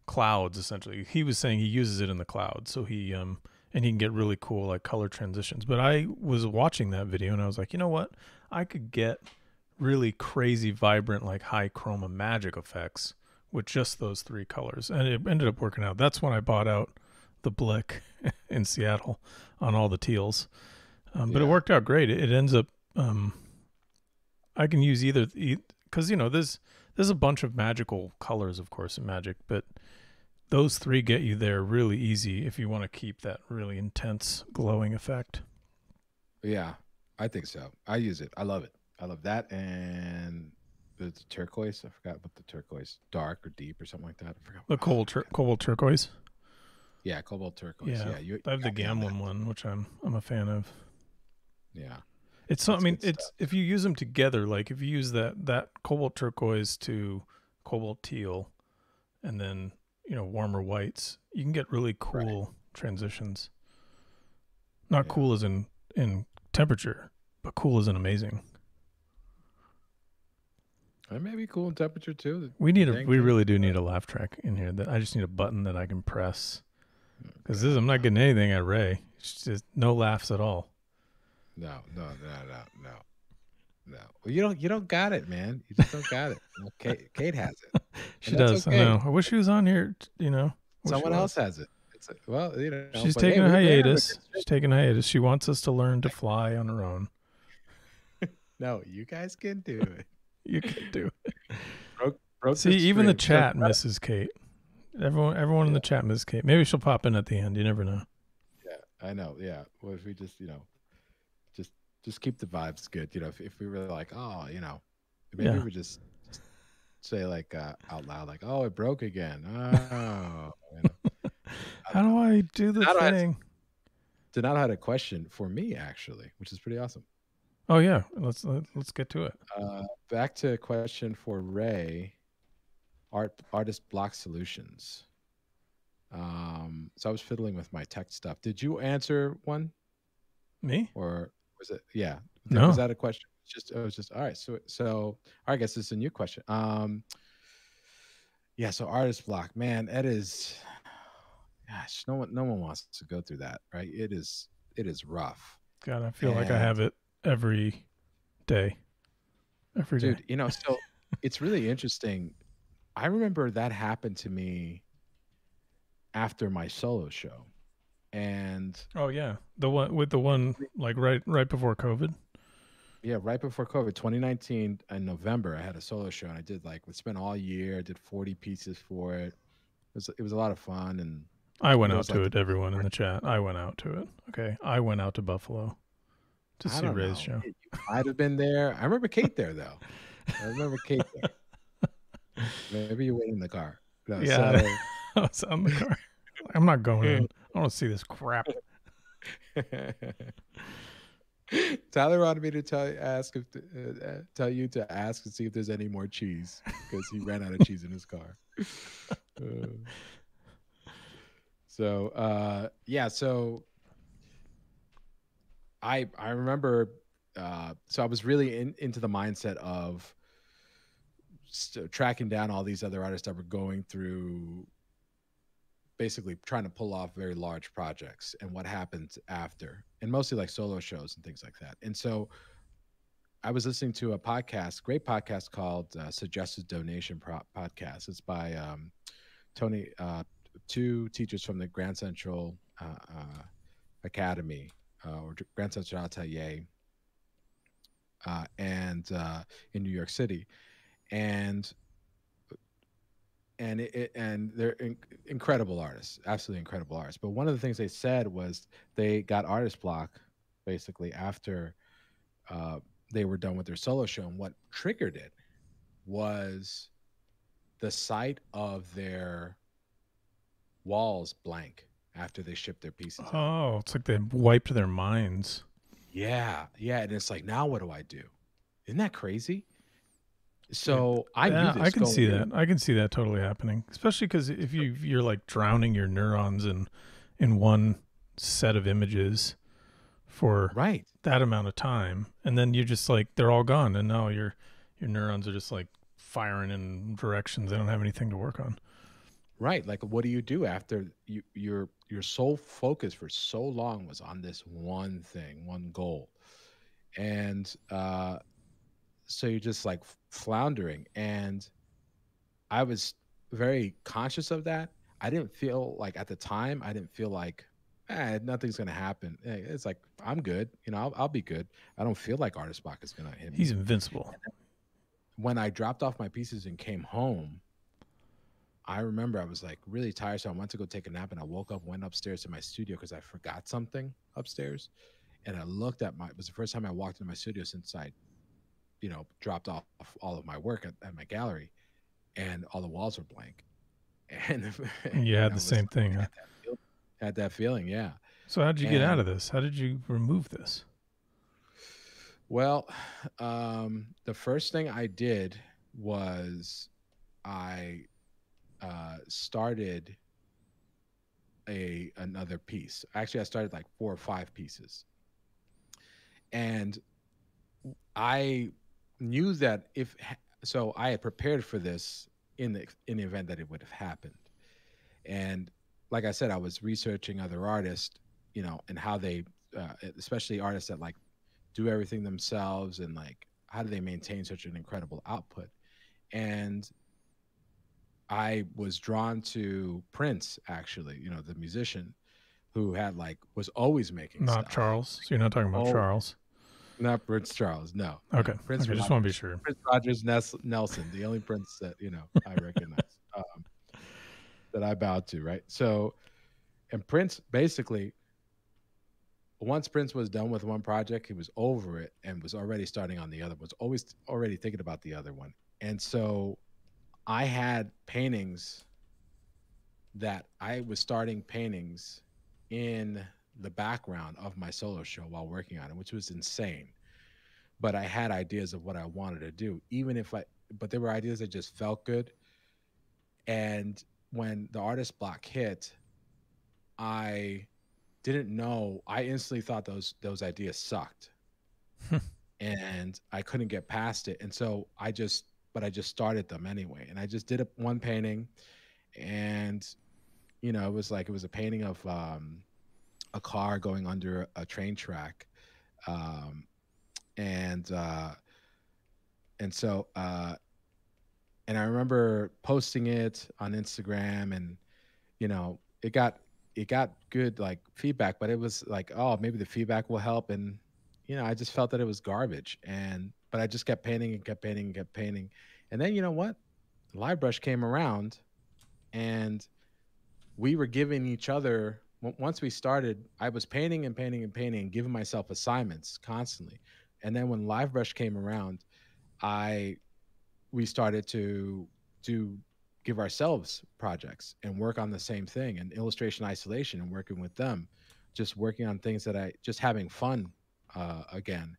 clouds. Essentially, he was saying he uses it in the clouds, so he and he can get really cool like color transitions. But I was watching that video and I was like, you know what? I could get really crazy, vibrant, like high chroma magic effects with just those three colors, and it ended up working out. That's when I bought out the Blick in Seattle on all the teals, but it worked out great. It ends up I can use either because there's a bunch of magical colors, of course, in Magic, but those three get you there really easy if you want to keep that really intense glowing effect. Yeah, I think so. I use it. I love it. I love that, and the turquoise. I forgot what the turquoise, dark or deep or something like that. I forgot. The cobalt turquoise. Yeah, cobalt turquoise. Yeah, I have the Gamlin one, which I'm a fan of. Yeah, it's so. I mean, it's stuff. If you use them together, like if you use that cobalt turquoise to cobalt teal, and then warmer whites, you can get really cool transitions. Not cool as in temperature, but cool as in amazing. It may be cool in temperature too. We really do need a laugh track in here. That I just need a button that I can press, because I'm not getting anything at Ray. It's just no laughs at all. No. Well, you don't got it, man. You just don't got it. Kate has it. She does. Okay. I know. I wish she was on here. Someone else has it. She's taking a hiatus. She's taking a hiatus. She wants us to learn to fly on her own. No, you guys can do it. You can do it. Broke See, even the chat misses Kate. Everyone in the chat misses Kate. Maybe she'll pop in at the end. You never know. Yeah, I know. Yeah. Well, if we just just keep the vibes good. If we were like, oh, maybe we just say like out loud, like, oh, it broke again. Oh. How do I do the thing? Donato had a question for me, actually, which is pretty awesome. Oh yeah, let's get to it. Back to a question for Ray. Artist block solutions. So I was fiddling with my tech stuff. Did you answer one, Me? or was it? Yeah, was No. that a question? Just it was just all right. So I guess this is a new question. Yeah. So artist block, man, that is, gosh, no one wants to go through that, right? It is rough. God, I feel like I And have it every day. Every day. dude, so it's really interesting. I remember that happened to me after my solo show, and Oh yeah, the one like right before COVID. yeah, right before COVID, 2019 in November, I had a solo show and I did like we spent all year, I did 40 pieces for it. It was a lot of fun, and I went it out was to like the it. Everyone in the chat. I went out to it. Okay, I went out to Buffalo to I see don't Ray's know. show. You might have been there. I remember Kate there though. I remember Kate there. Maybe you went in the car. No, Yeah, so I was on the car. I'm not going in. I want to see this crap. Tyler wanted me to tell you to ask and see if there's any more cheese because he ran out of cheese in his car. Uh, yeah, so I remember so I was really into the mindset of tracking down all these other artists that were going through basically trying to pull off very large projects and what happens after, and mostly like solo shows and things like that. And so I was listening to a podcast, great podcast called Suggested Donation Podcast. It's by Tony, two teachers from the Grand Central Academy or Grand Central Atelier, and in New York City, and and they're incredible artists, absolutely incredible artists. But one of the things they said was they got artist block basically after uh, they were done with their solo show, and what triggered it was the sight of their walls blank after they shipped their pieces out. Oh, it's like they wiped their minds. Yeah, yeah, and it's like, now what do I do? Isn't that crazy? Dude, So I knew I this can going see in. that. I can see that totally happening, especially because if you're like drowning your neurons in one set of images for Right, that amount of time, and then you're just like they're all gone, and now your neurons are just like firing in directions they don't have anything to work on. right. Like, what do you do after your sole focus for so long was on this one thing, one goal, and so you're just like floundering. And I was very conscious of that. I didn't feel like at the time, I didn't feel like nothing's gonna happen. It's like I'm good, I'll be good. I don't feel like artist block is gonna hit He's me. invincible. When I dropped off my pieces and came home, I remember I was like really tired, so I went to go take a nap, and I woke up, went upstairs to my studio because I forgot something upstairs, and I looked at my. It was the first time I walked into my studio since I, dropped off all of my work at my gallery, and all the walls were blank, and You and had I the was same thing, like, huh? had that feeling, yeah. So how did you get out And of this? How did you remove this? well, the first thing I did was I started another piece. Actually, I started like 4 or 5 pieces, and I knew that if so, I had prepared for this in the event that it would have happened. And like I said, I was researching other artists, and how they, especially artists that like do everything themselves, and like how do they maintain such an incredible output. And I was drawn to Prince, actually, the musician who had like was always making Not stuff. Charles. So you're not talking about Oh, Charles. not Prince Charles. No, Okay. no. Prince Okay. Just want to be Rogers. sure. Prince Rogers Nelson, the only Prince that I recognize, that I bowed to. Right. So, and Prince basically, once Prince was done with one project, he was over it and was already starting on the other. Was always already thinking about the other one. And so, I had paintings that I was starting paintings in the background of my solo show while working on it, which was insane. but I had ideas of what I wanted to do, but there were ideas that just felt good. And when the artist block hit, I didn't know. I instantly thought those ideas sucked, and I couldn't get past it. And so I just started them anyway, and I just did one painting, and it was a painting of a car going under a train track, um, and so and I remember posting it on Instagram, and it got good like feedback, but it was like, oh, maybe the feedback will help, and I just felt that it was garbage, but I just kept painting and kept painting and kept painting, and then what, Livebrush came around, and we were giving each other. Once we started, I was painting and painting and painting and giving myself assignments constantly, and then when Livebrush came around, we started to give ourselves projects and work on the same thing, and illustration isolation, and working with them, just working on things that just having fun again,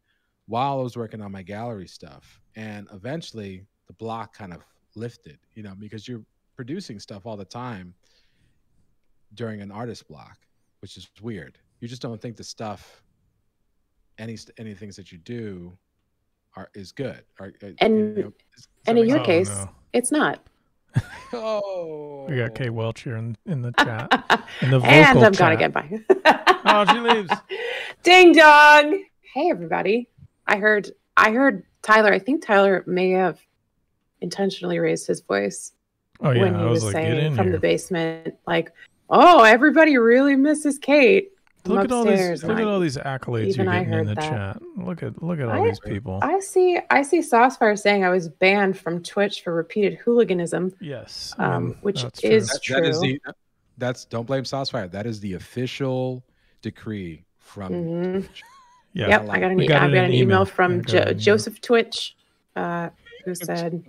while I was working on my gallery stuff. And eventually the block kind of lifted, because you're producing stuff all the time during an artist block, which is weird. You just don't think the stuff, any things that you do is good. And in your case, it's not. Oh, we got Kay Welch here in the chat. In the vocal and I'm chat. gonna get by. Oh, she leaves. Ding dong. Hey everybody. I heard Tyler. I think Tyler may have intentionally raised his voice when he was saying from the basement, like, "Oh, everybody really misses Kate." Look at all these accolades you're getting in the chat. Look at all these people. I see Saucefire saying I was banned from Twitch for repeated hooliganism. Yes. Which is true. Don't blame Saucefire. That is the official decree from Twitch. Yeah. Yep, I got an email from Joseph Twitch, who said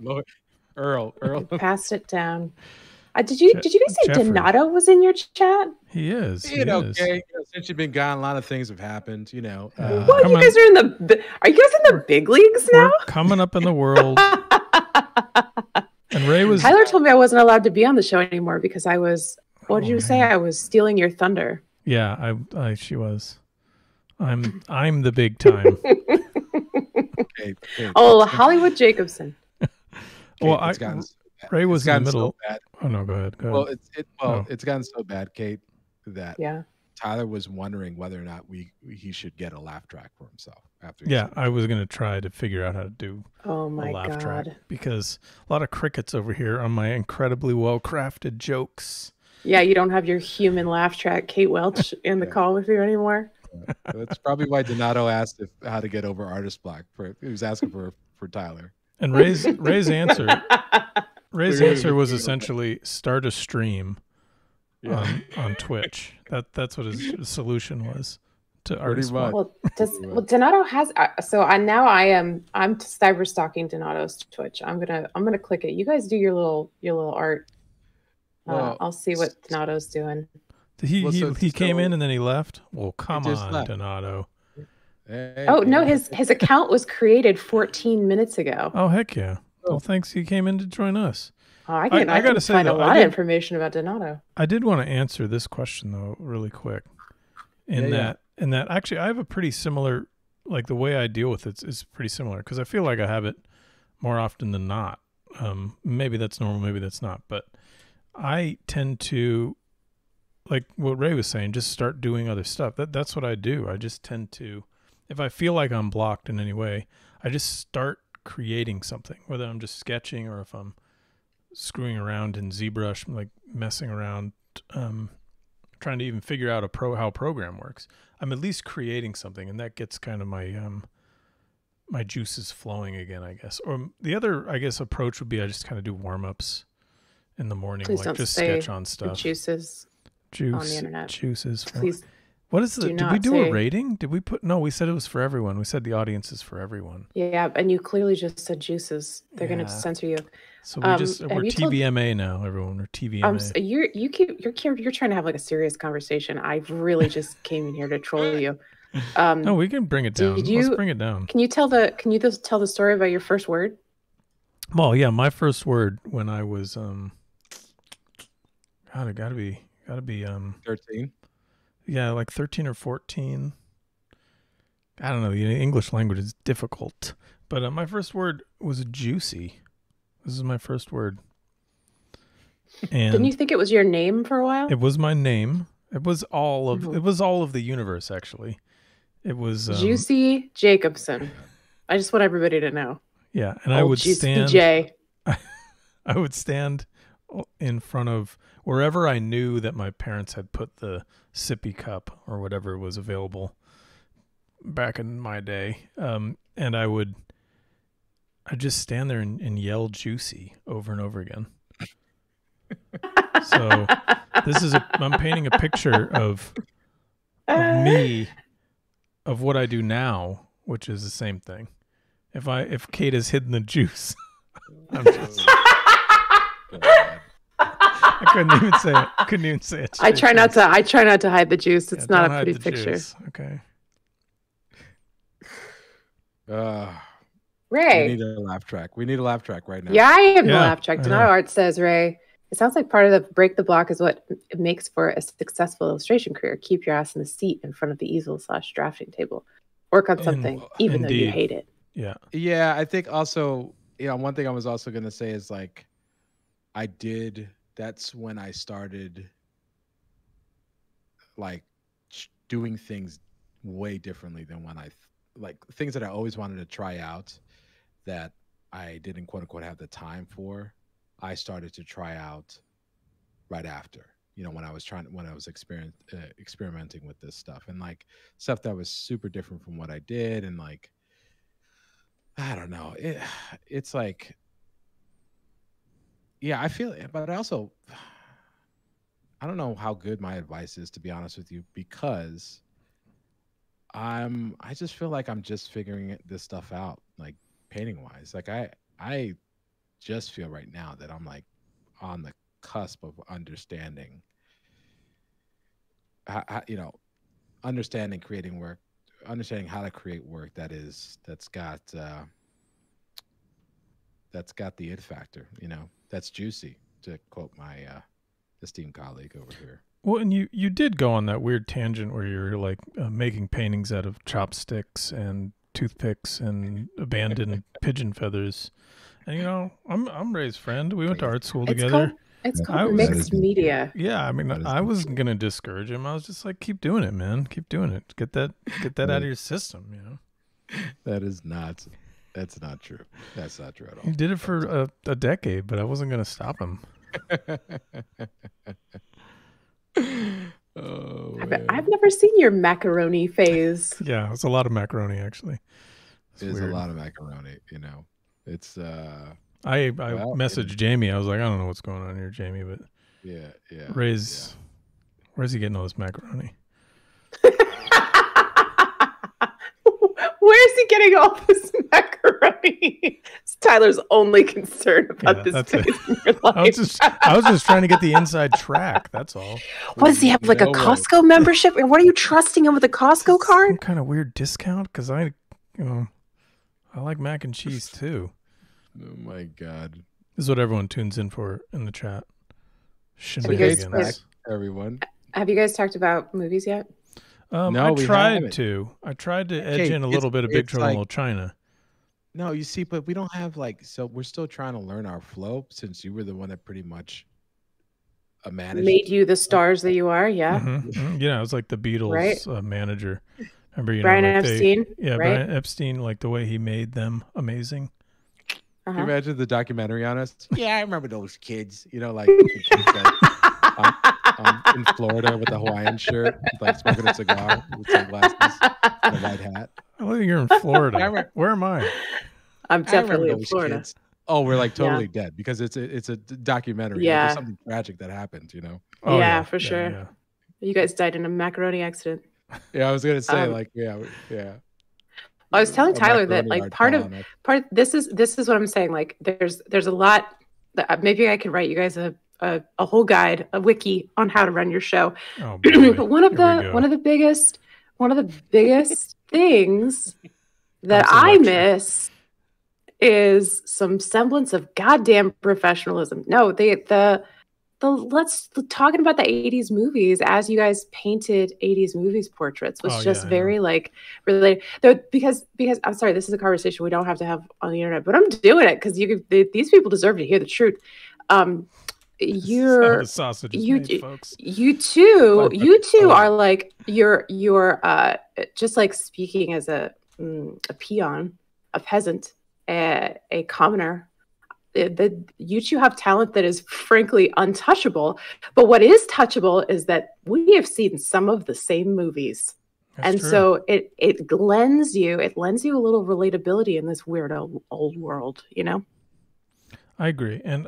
Earl passed it down. Did you guys say Jeffrey. Donato was in your chat? He is. Okay. Since you've been gone, a lot of things have happened. Well, you guys are in the big leagues now? We're coming up in the world. And Ray was. Tyler told me I wasn't allowed to be on the show anymore because I was. What did you say? I was stealing your thunder. Yeah, she was. I'm the big time. Okay, Hollywood Jacobson. Well, Ray was in the middle. So bad. Oh no, go ahead. It's gotten so bad, Kate, that Tyler was wondering whether or not he should get a laugh track for himself after. I was gonna try to figure out how to do a laugh track because a lot of crickets over here on my incredibly well crafted jokes. Yeah, you don't have your human laugh track, Kate Welch, in the call with you anymore. That's probably why Donato asked how to get over artist block. He was asking for Tyler. And Ray's answer. Ray's answer was essentially start a stream on Twitch. That's what his solution was to artist block. Well, Donato has. I'm cyber stalking Donato's Twitch. I'm gonna click it. You guys do your little art. I'll see what Donato's doing. He came in and then he left. Well, come on, Donato. No, his account was created 14 minutes ago. Oh heck yeah! Well, thanks. He came in to join us. I gotta say, find a lot of information about Donato. I did want to answer this question though, really quick. In that actually, I have a pretty similar, like the way I deal with it is pretty similar because I feel like I have it more often than not. Maybe that's normal, maybe that's not, but I tend to, like what Ray was saying, just start doing other stuff. That's what I do. I just tend to, if I feel like I'm blocked in any way, I just start creating something, whether I'm just sketching or if I'm screwing around in ZBrush, like messing around, trying to even figure out how a program works. I'm at least creating something, and that gets kind of my my juices flowing again, I guess. Or the other, I guess, approach would be I just kind of do warm-ups in the morning, Please like just sketch on stuff. Juices on the internet. Juices. Please. What is the? Did we do a rating? Did we put? No, we said it was for everyone. We said the audience is for everyone. Yeah, and you clearly just said juices. They're going to censor you. So we're TVMA now, everyone. We're TVMA. So you're trying to have like a serious conversation. I really just came in here to troll you. No, we can bring it down. Let's bring it down. Can you just tell the story about your first word? Well, yeah, my first word when I was God, it gotta be 13. Yeah, like 13 or 14. I don't know. The English language is difficult, but my first word was juicy. This is my first word. And didn't you think it was your name for a while? It was my name. It was all of it was all of the universe, actually. It was Juicy Jacobson. I just want everybody to know. Yeah, and I would stand. J. I would stand in front of wherever I knew that my parents had put the sippy cup or whatever was available back in my day, and I'd just stand there and yell "juicy" over and over again. So I'm painting a picture of me, of what I do now, which is the same thing. If Kate has hidden the juice, I'm just. I couldn't even say it. I try not to hide the juice. It's not a pretty picture. Juice. Okay. Ray. We need a laugh track. We need a laugh track right now. Yeah, I am the laugh track. Donato Art says, Ray, it sounds like part of the break the block is what it makes for a successful illustration career. Keep your ass in the seat in front of the easel / drafting table. Work on something, even though you hate it. Yeah. Yeah, I think also, one thing I was also going to say is like, that's when I started like doing things way differently than when like things that I always wanted to try out that I didn't quote unquote have the time for. I started to try out right after, when I was experimenting with this stuff and like stuff that was super different from what I did. And like, I don't know, it's like, yeah, I feel it, but I don't know how good my advice is, to be honest with you, because I just feel like I'm just figuring this stuff out, like painting wise. Like I just feel right now that I'm like on the cusp of understanding understanding creating work, understanding how to create work that's got the it factor, that's juicy, to quote my esteemed colleague over here. Well, and you did go on that weird tangent where you're like making paintings out of chopsticks and toothpicks and abandoned pigeon feathers. And I'm Ray's friend. We went to art school together. It's called mixed media. Yeah, I mean, I wasn't gonna discourage him. I was just like, keep doing it, man. Keep doing it. Get that out of your system. That's not true. That's not true at all. He did it for a decade, but I wasn't gonna stop him. I've never seen your macaroni phase. Yeah, it's a lot of macaroni actually. It's a lot of macaroni, It's I messaged Jamie. I was like, I don't know what's going on here, Jamie, but yeah. Where's he getting all this macaroni? Where is he getting all this macaroni? It's Tyler's only concern about this phase in your life. I was just trying to get the inside track. That's all. What does he have, like a Costco membership? Or what are you trusting him with a Costco card? Some kind of weird discount? Because I like mac and cheese too. Oh my God. This is what everyone tunes in for in the chat. Shenanigans. Everyone. Have you guys talked about movies yet? No, I tried to edge in a little bit of Big Trouble in Little China. No, you see, but we don't have so we're still trying to learn our flow, since you were the one that pretty much managed. Made you the stars that you are, yeah. Mm-hmm. Yeah, it was like the Beatles manager. Remember, Brian Epstein? Brian Epstein, like the way he made them amazing. Can you imagine the documentary on us? Yeah, I remember those kids. Like the kids that, in Florida with the Hawaiian shirt, like smoking a cigar with sunglasses and a white hat. Oh, you're in Florida. Where am I? I'm definitely in Florida. Kids. Oh, we're like totally dead because it's a documentary. Yeah, there's something tragic that happened. Oh, yeah, for sure. Yeah. You guys died in a macaroni accident. Yeah, I was gonna say I was telling Tyler that like part of this is what I'm saying. Like there's a lot that maybe I could write you guys a whole guide, a wiki on how to run your show. Oh, but one of the biggest one of the biggest things that I miss is some semblance of goddamn professionalism. No, let's talking about the 80s movies as you guys painted 80s movies portraits was very like related. Though because I'm sorry, this is a conversation we don't have to have on the internet, but I'm doing it because these people deserve to hear the truth. You two are like you're just like speaking as a peon, a peasant, a commoner. You two have talent that is frankly untouchable, but what is touchable is that we have seen some of the same movies. That's true. So it lends you a little relatability in this weird old world, you know? I agree. And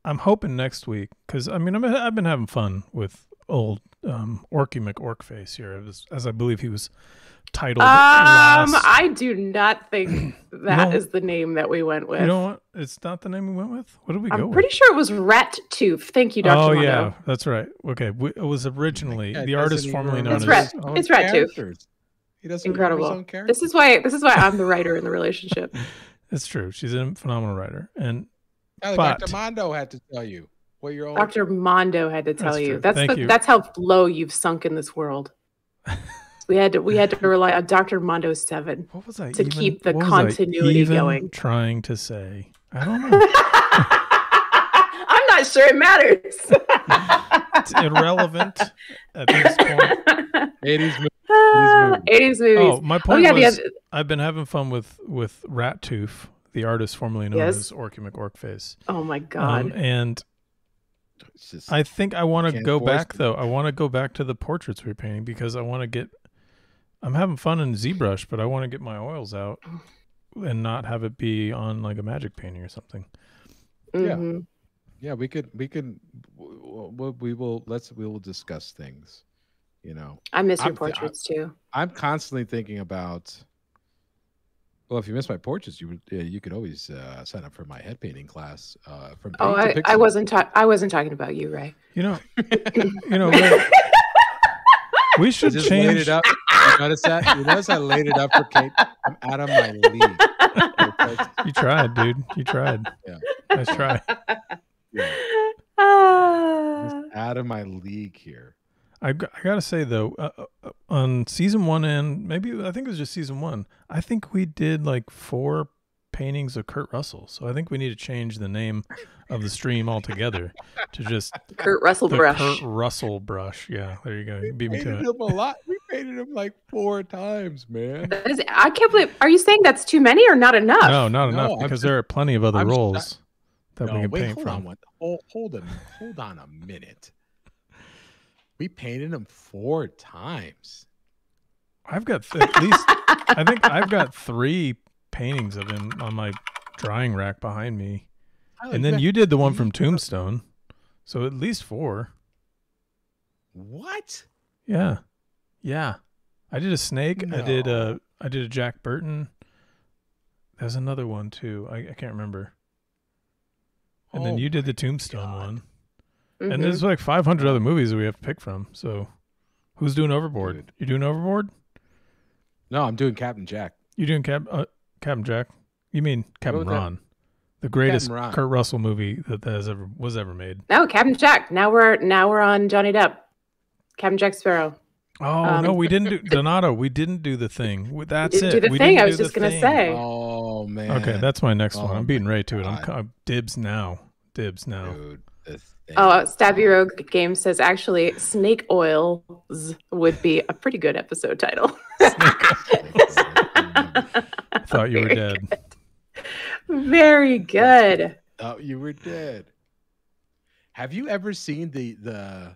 I'm hoping next week, because I mean I've been having fun with old Orky McOrkface here, as I believe he was titled last. I do not think that is the name that we went with. You know what? It's not the name we went with? What did we go with? I'm pretty sure it was Rat Tooth. Thank you, Dr. Mondo. Yeah, that's right. Okay, it was originally the artist formerly known as... It's Rat Tooth. He doesn't incredible. His own character. This is why I'm the writer in the relationship. It's true. She's a phenomenal writer. And Dr. Mondo had to tell you what your own... Dr. Mondo had to tell you. True. That's how low you've sunk in this world. We had to rely on Dr. Mondo 7 to keep the continuity going. Trying to say, I don't know. I'm not sure it matters. It's irrelevant at this point. 80s movies. 80s movies. Oh, my point was I've been having fun with Rat Tooth, the artist formerly known as Orky McOrkface. Oh my God. And I think I want to go back though. I want to go back to the portraits we were painting because I want to get. I'm having fun in ZBrush, but I want to get my oils out and not have it be on like a magic painting or something. Mm-hmm. Yeah. We will discuss things. You know, I miss your portraits too. I'm constantly thinking about. Well, if you miss my portraits, you could always sign up for my head painting class. From I wasn't talking about you, Ray. You know, Ray, we should change. Laid it up. You notice that? You notice I laid it up for Kate. I'm out of my league. You tried, dude. You tried. Yeah, nice try. Yeah. Just out of my league here. I gotta say though, on season 1 and maybe I think it was just season 1. I think we did like 4 paintings of Kurt Russell. So I think we need to change the name of the stream altogether to just Kurt Russell brush. Kurt Russell brush. Yeah, there you go. You beat me to it. Him a lot. We painted him like 4 times, man. I can't believe. Are you saying that's too many or not enough? No, not enough because there are plenty of other roles that we can paint from. Hold on a minute. We painted him 4 times. I've got at least, I think I've got 3 paintings of him on my drying rack behind me. And then you did the one from Tombstone. So at least 4. What? Yeah. Yeah. I did a snake. No. I did a Jack Burton. There's another one too. I can't remember. And then you did the Tombstone one. Mm-hmm. And there's like 500 other movies that we have to pick from. So who's doing Overboard? Dude. You doing Overboard? No, I'm doing Captain Jack. You doing Captain Jack? You mean Captain Ron? The greatest Kurt Russell movie that was ever made. No, Captain Jack. Now we're on Johnny Depp. Captain Jack Sparrow. Oh no, we didn't do Donato. We didn't do the thing. That's it. Do the we thing. I was just gonna say. Oh man. Okay, that's my next one. I'm beating Ray to it. I'm dibs now. Dude, Stabby Rogue Game says actually Snake Oils would be a pretty good episode title. I thought you were dead. Good. Very good. Oh, you were dead. Have you ever seen the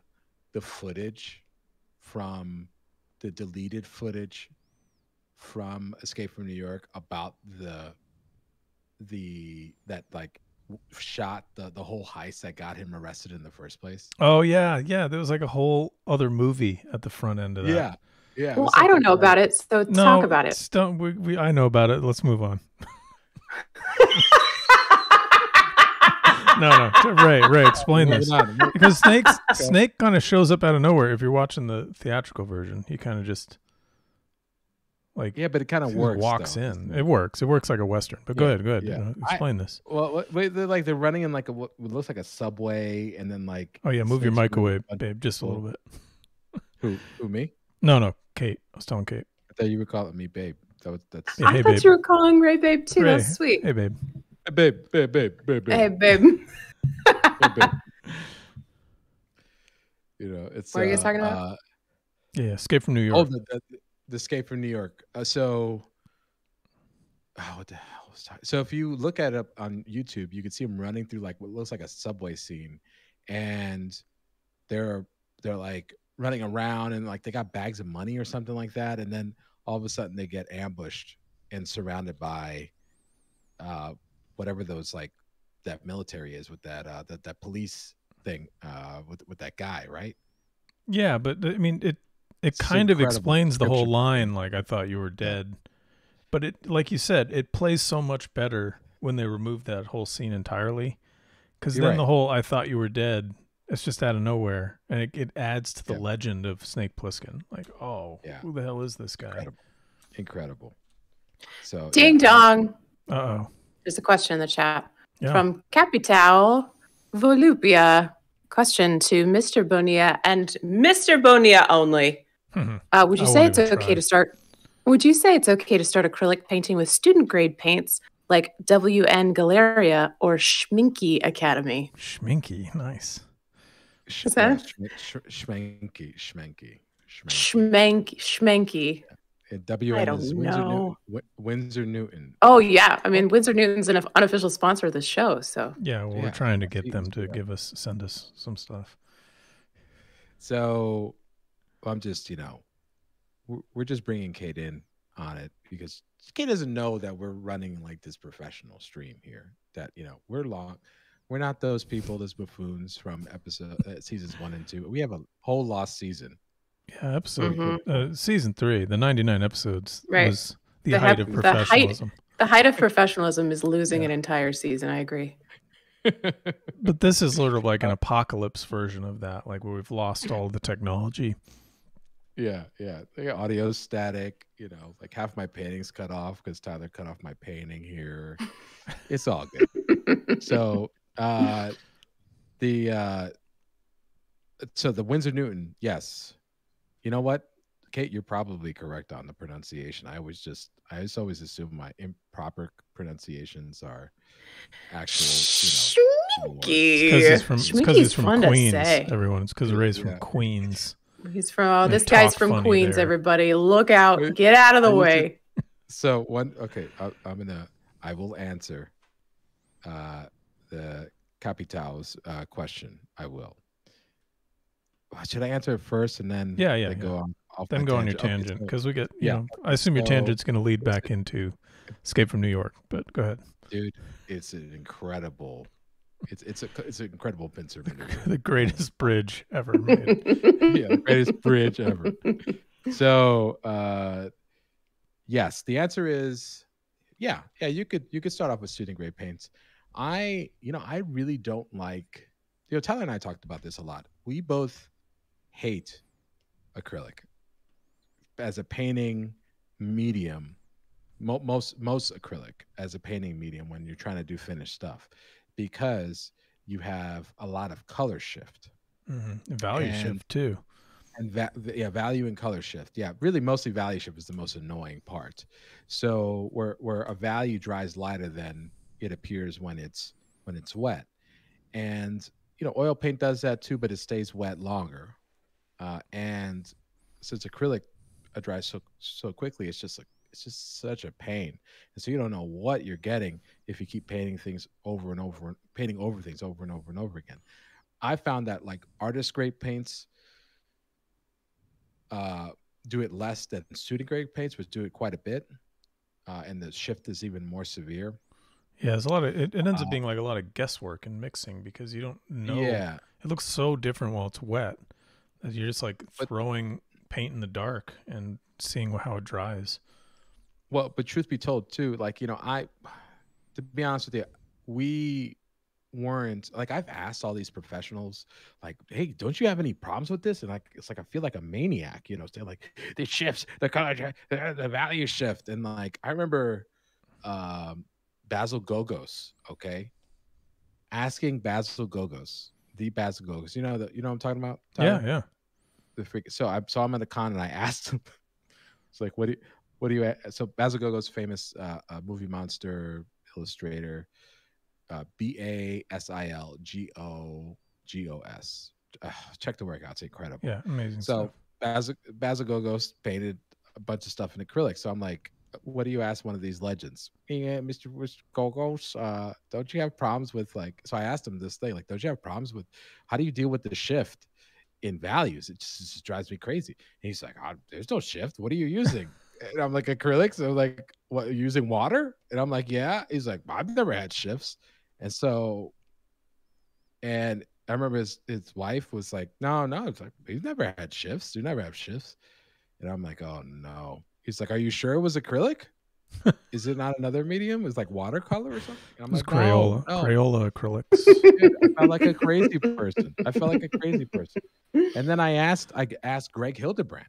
footage from the deleted footage from Escape from New York about that like shot the whole heist that got him arrested in the first place? Oh yeah, there was like a whole other movie at the front end of that. Yeah. Well, I don't know about it, so talk about it. I know about it. Let's move on. Ray, explain this. Because Snake kind of shows up out of nowhere. If you're watching the theatrical version, he kind of just but it kind of works. Walks in. It works like a Western. But go ahead. Yeah. Explain this. Well, wait, they're running in like what looks like a subway, and then like. Oh yeah, move your mic away, babe, just a little bit. Who me? No, Kate. I was telling Kate. I thought you were calling me babe. That's. Yeah, I thought you were calling Ray babe too. Ray. That's sweet. Hey babe. Hey babe. Hey babe. Hey, babe. It's. What are you guys talking about? Escape from New York. Oh, the Escape from New York. What the hell was talking? So if you look at it on YouTube, you can see them running through like what looks like a subway scene, and they're like running around, and like they got bags of money or something like that, and then all of a sudden they get ambushed and surrounded by whatever those like that military is with that police thing with that guy, right? Yeah, but I mean it kind of explains the whole line, like I thought you were dead. But it, like you said, it plays so much better when they remove that whole scene entirely. Because then the whole I thought you were dead, it's just out of nowhere. And it adds to the legend of Snake Plissken. Like, who the hell is this guy? Incredible. So ding dong. Uh-oh. There's a question in the chat from Capital Volupia. Question to Mr. Bonilla and Mr. Bonilla only. Would you say it's okay to start acrylic painting with student grade paints like WN Galeria or Schminky Academy? Schminky, nice. What's that? Schmanky. WN I don't know. Windsor Newton. Oh yeah, I mean Windsor Newton's an unofficial sponsor of the show, so we're trying to get them to send us some stuff. So I'm just we're just bringing Kate in on it because Kate doesn't know that we're running like this professional stream here. That we're not those people, those buffoons from seasons 1 and 2. We have a whole lost season. Yeah, season 3, the 99 episodes was the height of professionalism. The height of professionalism is losing an entire season. I agree. But this is sort of like an apocalypse version of that, like where we've lost all the technology. Yeah. They got audio static, like half my painting's cut off because Tyler cut off my painting here. It's all good. So the Windsor Newton, yes. You know what, Kate, you're probably correct on the pronunciation. I always assume my improper pronunciations are actual, Schminky. It's because he's from Queens, everyone. It's because Ray's from Queens. He's from this guy's from Queens, everybody. Look out. Get out of the way. So I will answer the Capital's question. I will. Should I answer it first and then go on? Then go on your tangent because we get I assume your tangent's going to lead back into Escape from New York. But go ahead, dude. It's an incredible. It's an incredible pincer maneuver. The greatest bridge ever made. The greatest bridge ever. So yes, the answer is you could start off with student grade paints. I really don't like. Tyler and I talked about this a lot. We both hate acrylic as a painting medium. Most acrylic as a painting medium when you're trying to do finished stuff, because you have a lot of color shift, value shift too, and value and color shift. Really mostly value shift is the most annoying part. So where a value dries lighter than it appears when it's wet, and oil paint does that too, but it stays wet longer. And since acrylic dries so quickly, it's just such a pain. And so you don't know what you're getting if you keep painting things over and over, painting over things over and over and over again. I found that like artist grade paints do it less than student grade paints, which do it quite a bit. And the shift is even more severe. Yeah, there's a lot of it ends up being like a lot of guesswork and mixing because you don't know. Yeah. It looks so different while it's wet. You're just like throwing paint in the dark and seeing how it dries. Well, but truth be told too, like, to be honest with you, we weren't like, I've asked all these professionals, like, hey, don't you have any problems with this? And like, it's like I feel like a maniac, you know, saying like the shifts, the color, the value shift. And like I remember Basil Gogos, okay, asking Basil Gogos, the Basil Gogos, you know what I'm talking about, Tyler? Yeah. The freak. So I'm at a con and I asked him, it's like, what do you so Basil Gogos, famous movie monster illustrator, BASILGOGOS. Check the work out, it's incredible. Yeah, amazing so stuff. Basil Gogos painted a bunch of stuff in acrylic. So I'm like, what do you ask one of these legends? Yeah, Mr. Gogos, don't you have problems with like, so I asked him this thing, like, don't you have problems with, how do you deal with the shift in values? It just drives me crazy. And he's like, oh, there's no shift. What are you using? And I'm like, acrylics? So like, what, using water? And I'm like, yeah. He's like, I've never had shifts. And so, and I remember his wife was like, no, it's like, he's never had shifts. You never have shifts. And I'm like, oh no. He's like, are you sure it was acrylic? Is it not another medium? It's like watercolor or something? And I'm like, Crayola, no. Crayola acrylics. Dude, I felt like a crazy person. And then I asked Greg Hildebrand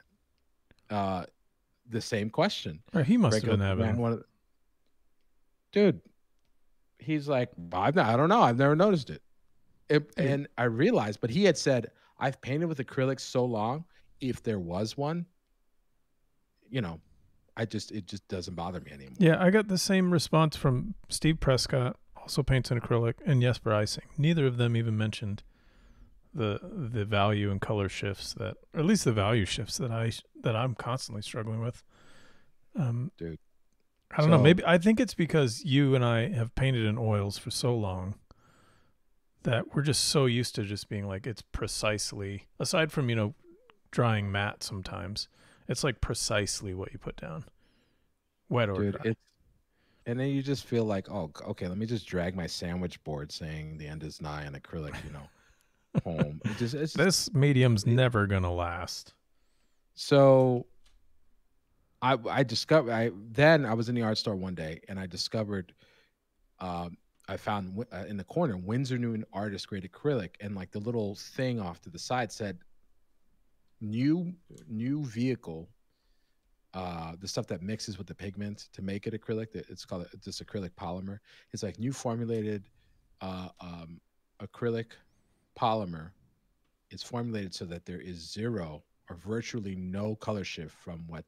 the same question. Right, he must have been having dude. He's like, I don't know. I've never noticed it. And I realized, but he had said, I've painted with acrylics so long, if there was one, you know, it just doesn't bother me anymore. Yeah, I got the same response from Steve Prescott, also paints in acrylic, and Jesper Ising. Neither of them even mentioned the value and color shifts that, or at least the value shifts that I'm constantly struggling with. Dude, I don't know. Maybe I think it's because you and I have painted in oils for so long that we're just so used to just being like, it's precisely, aside from, you know, drying matte sometimes, it's like precisely what you put down, wet or dry. And then you just feel like, oh, okay, let me just drag my sandwich board saying the end is nigh and acrylic, you know, home. This medium's never going to last. So I discovered, I was in the art store one day and I discovered, I found in the corner, Winsor Newton artist grade acrylic, and like the little thing off to the side said, new vehicle, the stuff that mixes with the pigment to make it acrylic. It's called this acrylic polymer. It's like new formulated acrylic polymer. It's formulated so that there is zero or virtually no color shift from wet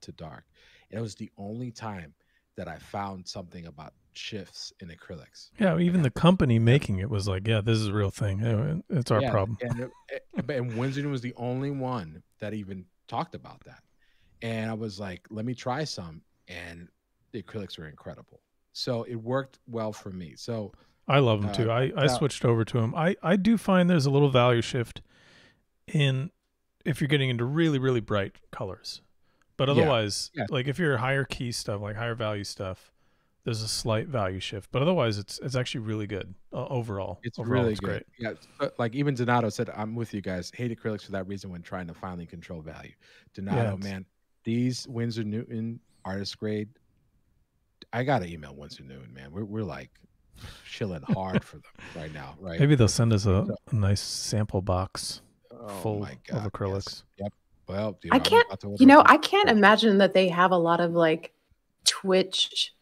to dark. And it was the only time that I found something about shifts in acrylics. Yeah, even the company making it was like, yeah, this is a real thing. It's our problem. And Winsor was the only one that even talked about that. And I was like, let me try some. And the acrylics were incredible. So it worked well for me. So I love them too. I switched over to them. I do find there's a little value shift in if you're getting into really, really bright colors. But otherwise, like if you're higher key stuff, like higher value stuff, there's a slight value shift. But otherwise, it's actually really good overall. It's really good. Great. Yeah, but like even Donato said, I'm with you guys. Hate acrylics for that reason when trying to finally control value. Donato, man, these Winsor Newton artist grade, I gotta email Winsor Newton, man. We're like chilling hard for them right now, right? Maybe they'll send us a nice sample box full of acrylics. Yes. Yep. Well, dude, I can't imagine that they have a lot of like Twitch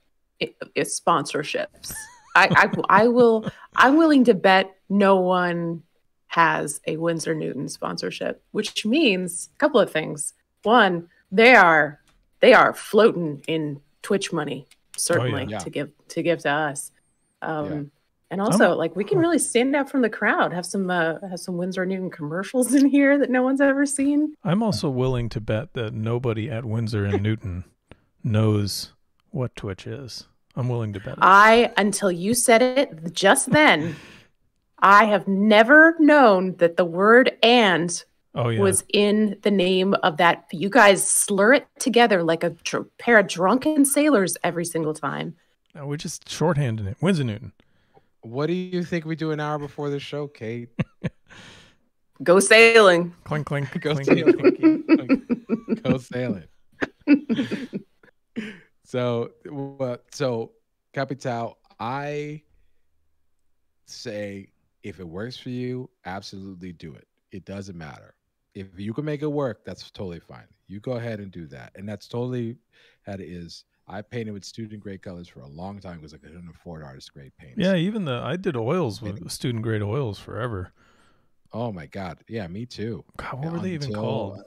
sponsorships. I'm willing to bet no one has a Winsor Newton sponsorship, which means a couple of things. One, they are floating in Twitch money, certainly to give to us. And also, like, we can really stand out from the crowd. Have some Winsor Newton commercials in here that no one's ever seen. I'm also willing to bet that nobody at Winsor and Newton knows what Twitch is. I'm willing to bet it. Until you said it just then, I have never known that the word "and" was in the name of that. You guys slur it together like a pair of drunken sailors every single time. No, we're just shorthanding it. Winsor Newton. What do you think we do an hour before the show, Kate? Go sailing. Clink, clink. Go sailing. Go sailing. So Capital, I say if it works for you, absolutely do it. It doesn't matter. If you can make it work, that's totally fine. You go ahead and do that. And that's totally how it is. I painted with student grade colors for a long time because I couldn't afford artist grade paints. Yeah, even I did oils with student grade oils forever. Oh my God. Yeah, me too. God, what were they even called?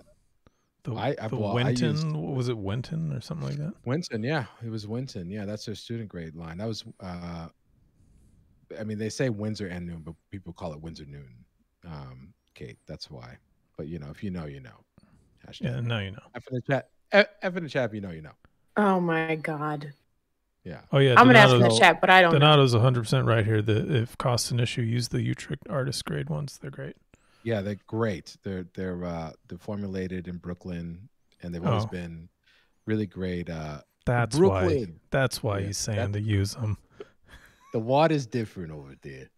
The Winton, was it Winton or something like that? Winton, yeah. It was Winton. Yeah, that's their student grade line. That was I mean, they say Windsor and Noon, but people call it Windsor Noon. Kate, that's why. But if you know, you know. Hashtag. Yeah, now you know. F in the chat. F in the chat, you know, you know. Oh my God. Yeah. Oh yeah. I'm gonna ask in the chat, but I don't know. Donato's 100% right here. That if cost an issue, use the Utrecht artist grade ones. They're great. Yeah, they're great. They're formulated in Brooklyn, and they've always been really great. That's Brooklyn. That's why he's saying to use them. The water's different over there.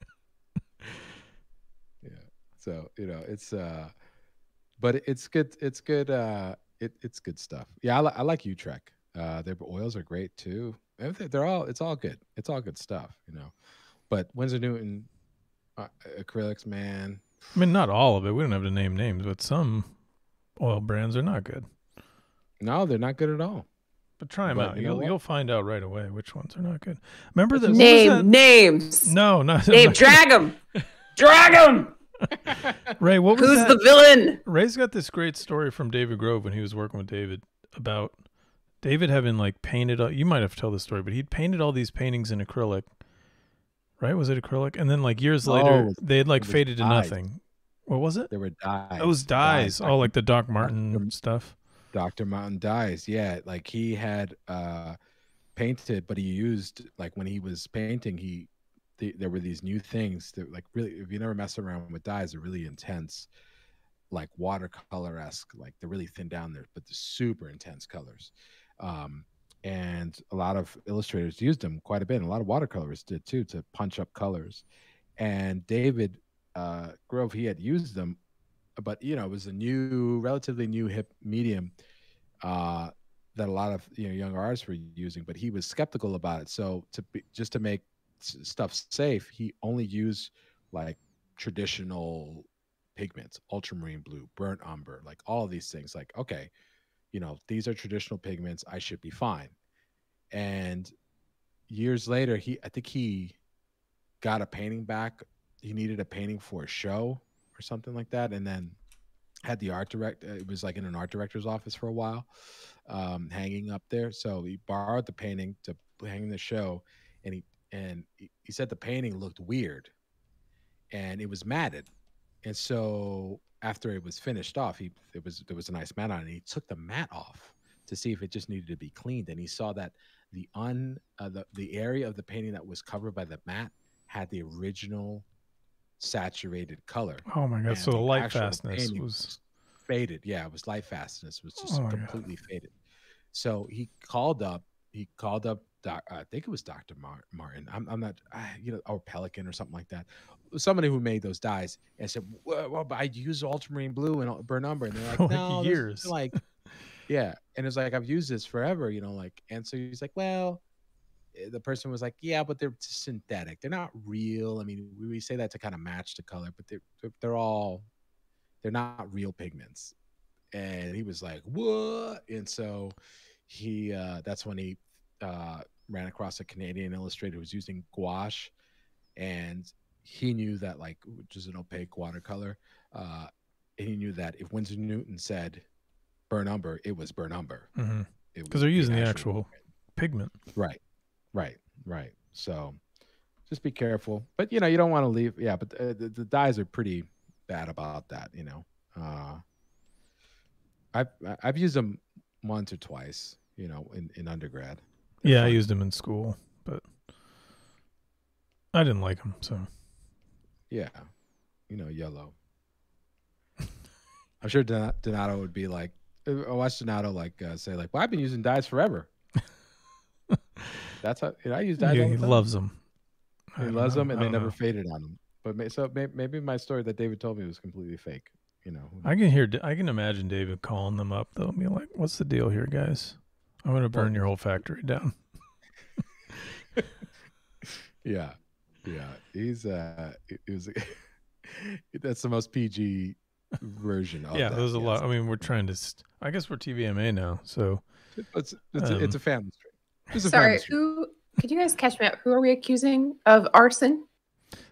Yeah. So it's but it's good. It's good. It's good stuff. Yeah, I like Utrecht. Their oils are great too. It's all good. It's all good stuff. But Winsor Newton acrylics, man. I mean, not all of it. We don't have to name names, but some oil brands are not good. No, they're not good at all. But try them out. You'll find out right away which ones are not good. Remember that names? No, not name. Drag them. Drag them. Ray, what was Who's the villain? Ray's got this great story from David Grove when he was working with David about David having painted. You might have told the story, but he'd painted all these paintings in acrylic. Right? Was it acrylic? And then years later, they had faded to nothing. What was it? There were dyes. It was dyes. Oh, like the Doc Martin stuff. Dr. Martin dyes. Yeah. He had painted, but he used, when he was painting, there were these new things that really, if you never mess around with dyes, they're really intense, watercolor-esque, they're really thin down there, but they're super intense colors. And a lot of illustrators used them quite a bit. And a lot of watercolorists did too, to punch up colors. And David Grove, he had used them, but it was a relatively new hip medium that a lot of younger artists were using. But he was skeptical about it. So just to make stuff safe, he only used traditional pigments, ultramarine blue, burnt umber, all of these things. Okay, these are traditional pigments, I should be fine. And years later, I think he got a painting back. He needed a painting for a show or something like that, and then had the art director. It was in an art director's office for a while, hanging up there. So he borrowed the painting to hang in the show, and he said the painting looked weird, and it was matted. And so after it was finished off, there was a nice mat on it. And he took the mat off to see if it just needed to be cleaned, and he saw that the area of the painting that was covered by the mat had the original saturated color. Oh my God! So the light fastness was faded. Yeah, it was light fastness was just completely faded. So he called up. I think it was Dr. Martin. I'm not, or Pelican or something like that. Somebody who made those dyes, and said, "Well, but I use ultramarine blue and burnt umber," and they're like, "No, years." Yeah, and it's I've used this forever, and so he's like, "Well," the person was like, "Yeah, but they're synthetic. They're not real. I mean, we say that to kind of match the color, but they're not real pigments." And he was like, "What?" And so that's when he ran across a Canadian illustrator who was using gouache, and he knew that which is an opaque watercolor, and he knew that if Winsor Newton said burn umber, it was burn umber, because they're using the actual pigment. Right. So just be careful, but you don't want to leave. Yeah, but the dyes are pretty bad about that. I've used them once or twice, in undergrad. Yeah, I used them in school, but I didn't like them. So yeah, yellow. I'm sure Donato would be like, I watched Donato say well, I've been using dyes forever. That's how I use dyes. Yeah, he loves them. He loves them, and they never faded on him. But maybe my story that David told me was completely fake. I can imagine David calling them up though and be like, "What's the deal here, guys? I'm going to burn your whole factory down." Yeah. Yeah, he's it was that's the most PG version of yeah, that. there's a lot. I mean, we're trying to. I guess we're TVMA now, so it's a family stream. Sorry, who? Could you guys catch me up? Who are we accusing of arson?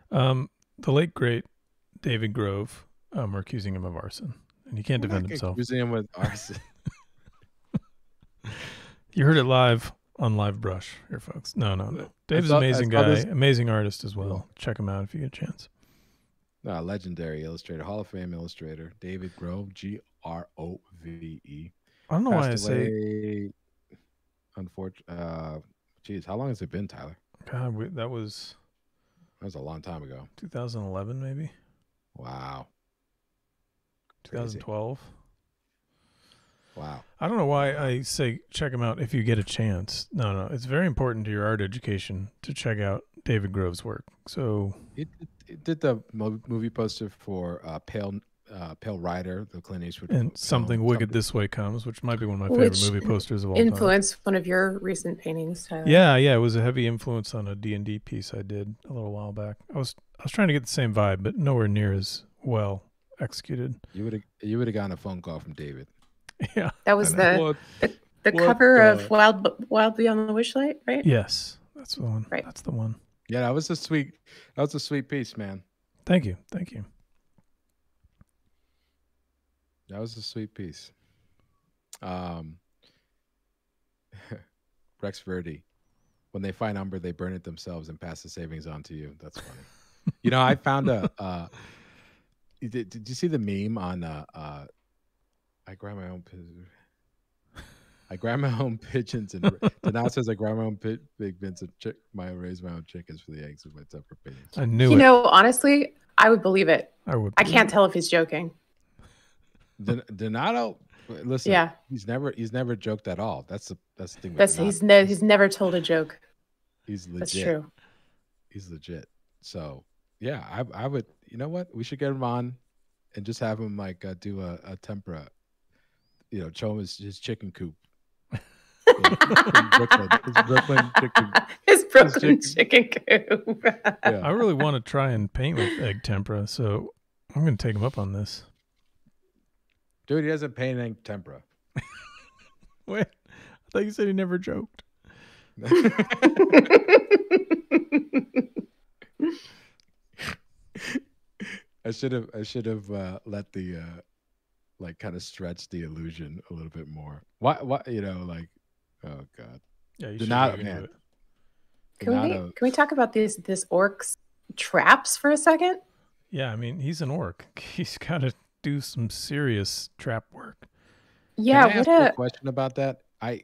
The late great David Grove. We're accusing him of arson, and he can't defend himself. Accusing him with arson. You heard it live on Livebrush here, folks. No. Dave's an amazing guy, amazing artist as well. Check him out if you get a chance. Legendary illustrator, Hall of Fame illustrator, David Grove, Grove. I don't know why I say. Unfortunately, geez, how long has it been, Tyler? God, that was a long time ago. 2011, maybe. Wow. 2012. Wow. I don't know why I say check him out if you get a chance. No. It's very important to your art education to check out David Grove's work. So it did the movie poster for Pale Rider, the Clint Eastwood, and Something Wicked This Way Comes, which might be one of my favorite movie posters of all time. Influenced one of your recent paintings, Tyler. Yeah, it was a heavy influence on a D&D piece I did a little while back. I was trying to get the same vibe, but nowhere near as well executed. You would have gotten a phone call from David. Yeah, that was the cover of Wild Beyond the Wishlight, right? Yes, that's the one. Right, that's the one. Yeah, that was a sweet piece, man. Thank you. That was a sweet piece. Rex Verdi, when they find Umber, they burn it themselves and pass the savings on to you. That's funny. I found a. Did you see the meme on? I grab my own pigeons, and Donald says I grab my own big bins of raise my own chickens for the eggs with my separate pigeons. I knew it. Honestly, I would believe it. I can't tell if he's joking. Donato, listen. Yeah, he's never joked at all. That's the thing. He's never told a joke. He's legit. That's true. He's legit. So yeah, I would. You know what? We should get him on, and just have him do a tempura. Show him his chicken coop. His Brooklyn chicken coop. Yeah. I really want to try and paint with egg tempera, so I'm going to take him up on this. Dude, he doesn't paint egg tempera. Wait, I thought you said he never joked. I should have let the kind of stretch the illusion a little bit more. What oh god. Yeah, you Donato, should man. Can we talk about this orc's traps for a second? Yeah, I mean, he's an orc. He's got to do some serious trap work. Yeah, Can I ask a question about that? I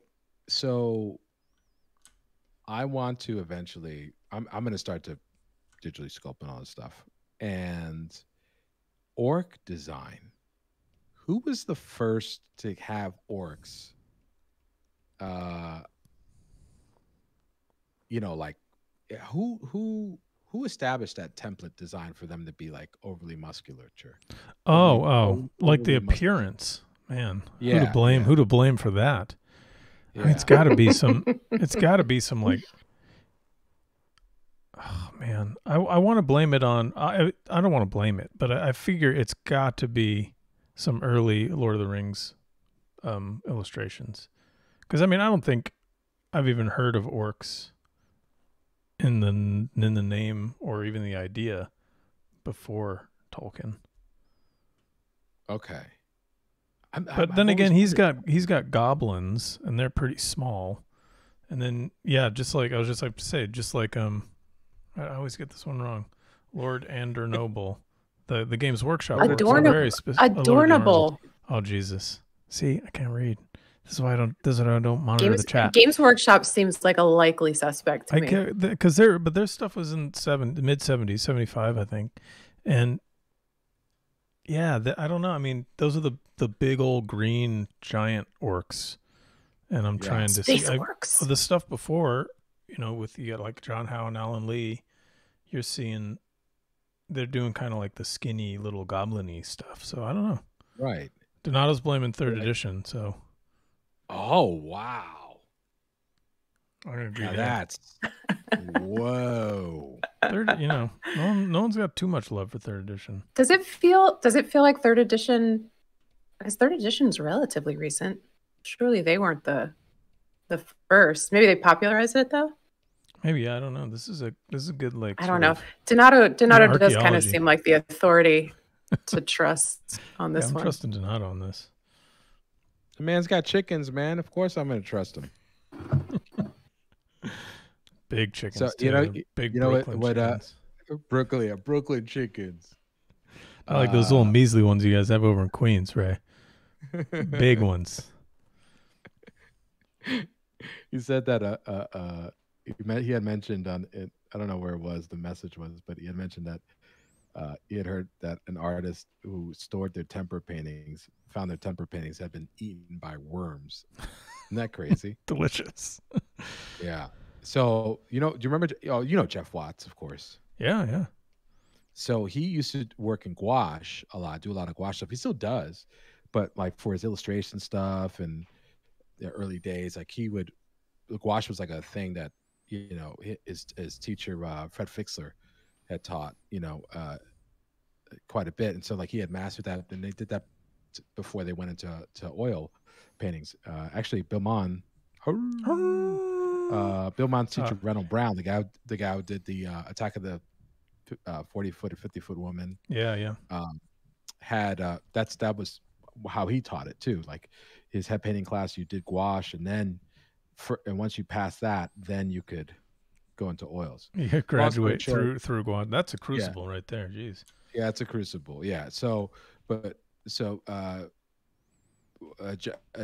want to eventually. I'm going to start to digitally sculpt and all this stuff. And orc design. Who was the first to have orcs? Who established that template design for them to be overly musculature? Like the appearance, man. Yeah, who to blame? Yeah. Who to blame for that? Yeah. I mean, it's got to be some. It's got to be some Oh man, I want to blame it on. I don't want to blame it, but I figure it's got to be some early Lord of the Rings illustrations, because I mean I don't think I've even heard of orcs in the name or even the idea before Tolkien. Okay, but then again, he's got goblins and they're pretty small, and then just like I always get this one wrong. Lord Ander Noble, the Games Workshop. Adornable. Oh Jesus! See, I can't read. This is why I don't monitor the chat. Games Workshop seems like a likely suspect to me. Because their stuff was in mid 70s, 75, I think, and yeah, I don't know. I mean, those are the big old green giant orcs, and I'm trying to see the stuff before. With you got like John Howe and Alan Lee, you're seeing they're doing kind of like the skinny little goblin-y stuff. So I don't know. Right. Donato's blaming third edition. So. Oh wow. I'm gonna agree. Now that's whoa. Third, no one's got too much love for third edition. Does it feel like third edition? Because third edition is relatively recent. Surely they weren't the first. Maybe they popularized it though. Maybe, I don't know. This is a good I don't know. Donato does kind of seem like the authority to trust on this I'm one. trusting Donato on this. The man's got chickens, man. Of course I'm going to trust him. Big chickens. So, big Brooklyn chickens. Brooklyn chickens. I like those little measly ones you guys have over in Queens, Ray. Big ones. He said that he had mentioned on it. I don't know where it was. The message was, but he had mentioned that he had heard that an artist who stored their temper paintings found their temper paintings had been eaten by worms. Isn't that crazy? Delicious. Yeah. So do you remember? Oh, Jeff Watts, of course. Yeah. So he used to work in gouache a lot, do a lot of gouache stuff. He still does, but like for his illustration stuff and the early days, like gouache was like a thing that his teacher Fred Fixler had taught quite a bit, and so like he had mastered that, and they did that before they went into oil paintings. Actually, Bill Maughn's teacher Reynold Brown, the guy who did the Attack of the 40-foot or 50-foot woman. Yeah. Had that was how he taught it too. Like his head painting class, you did gouache, and then once you pass that, then you could go into oils. Yeah, graduate through gouache. That's a crucible right there. Jeez. Yeah, it's a crucible. Yeah.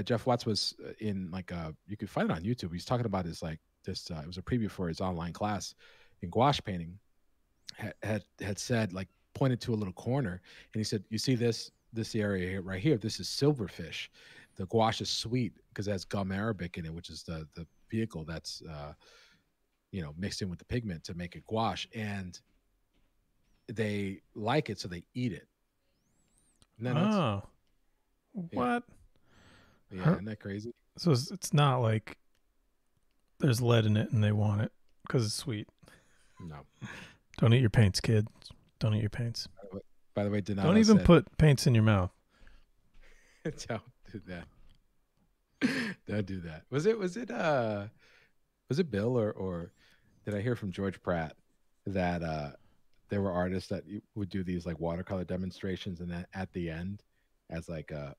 Jeff Watts was in you could find it on YouTube. He's talking about his it was a preview for his online class in gouache painting. Had said, pointed to a little corner, and he said, "You see this area right here? This is silverfish. The gouache is sweet because it has gum arabic in it, which is the vehicle that's mixed in with the pigment to make it gouache, and they like it, so they eat it." What? Yeah, isn't that crazy? So it's not like there's lead in it and they want it because it's sweet. No. Don't eat your paints, kids. Don't eat your paints. By the way, Donato don't even put paints in your mouth. Don't do that. Don't do that. Was it Bill or did I hear from George Pratt that there were artists that would do these watercolor demonstrations, and then at the end, as to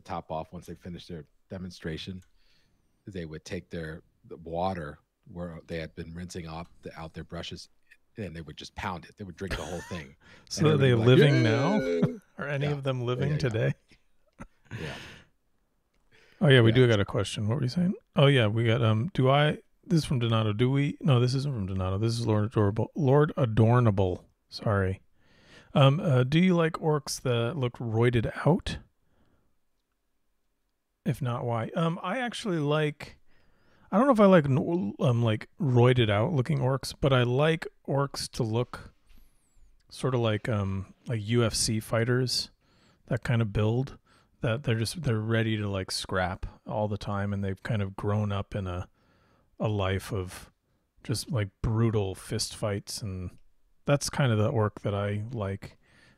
top off once they finished their demonstration, they would take the water where they had been rinsing out their brushes, and they would just pound it. They would drink the whole thing. So are they living now? Are any of them living today? Yeah. Oh yeah, we do got a question. What were you saying? Oh yeah, we got this is from Donato. No, this isn't from Donato. This is Lord Adornable. Sorry. Do you like orcs that look roided out? If not, why? I actually I don't know if I like roided out looking orcs, but I like orcs to look sort of like UFC fighters, that kind of build, that they're ready to scrap all the time, and they've kind of grown up in a life of just brutal fist fights, and that's kind of the orc that I like.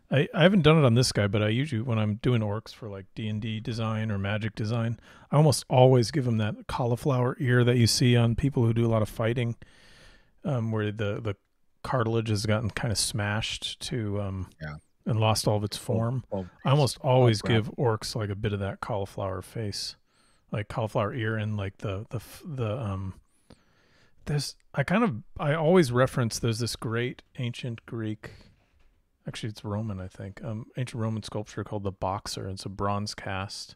I haven't done it on this guy, but I usually, when I'm doing orcs for D&D design or magic design, I almost always give them that cauliflower ear that you see on people who do a lot of fighting, where the cartilage has gotten kind of smashed to and lost all of its form. I almost always give orcs a bit of that cauliflower face, cauliflower ear, and I always reference, there's this great ancient Greek, actually it's Roman, I think, ancient Roman sculpture called the Boxer. It's a bronze cast.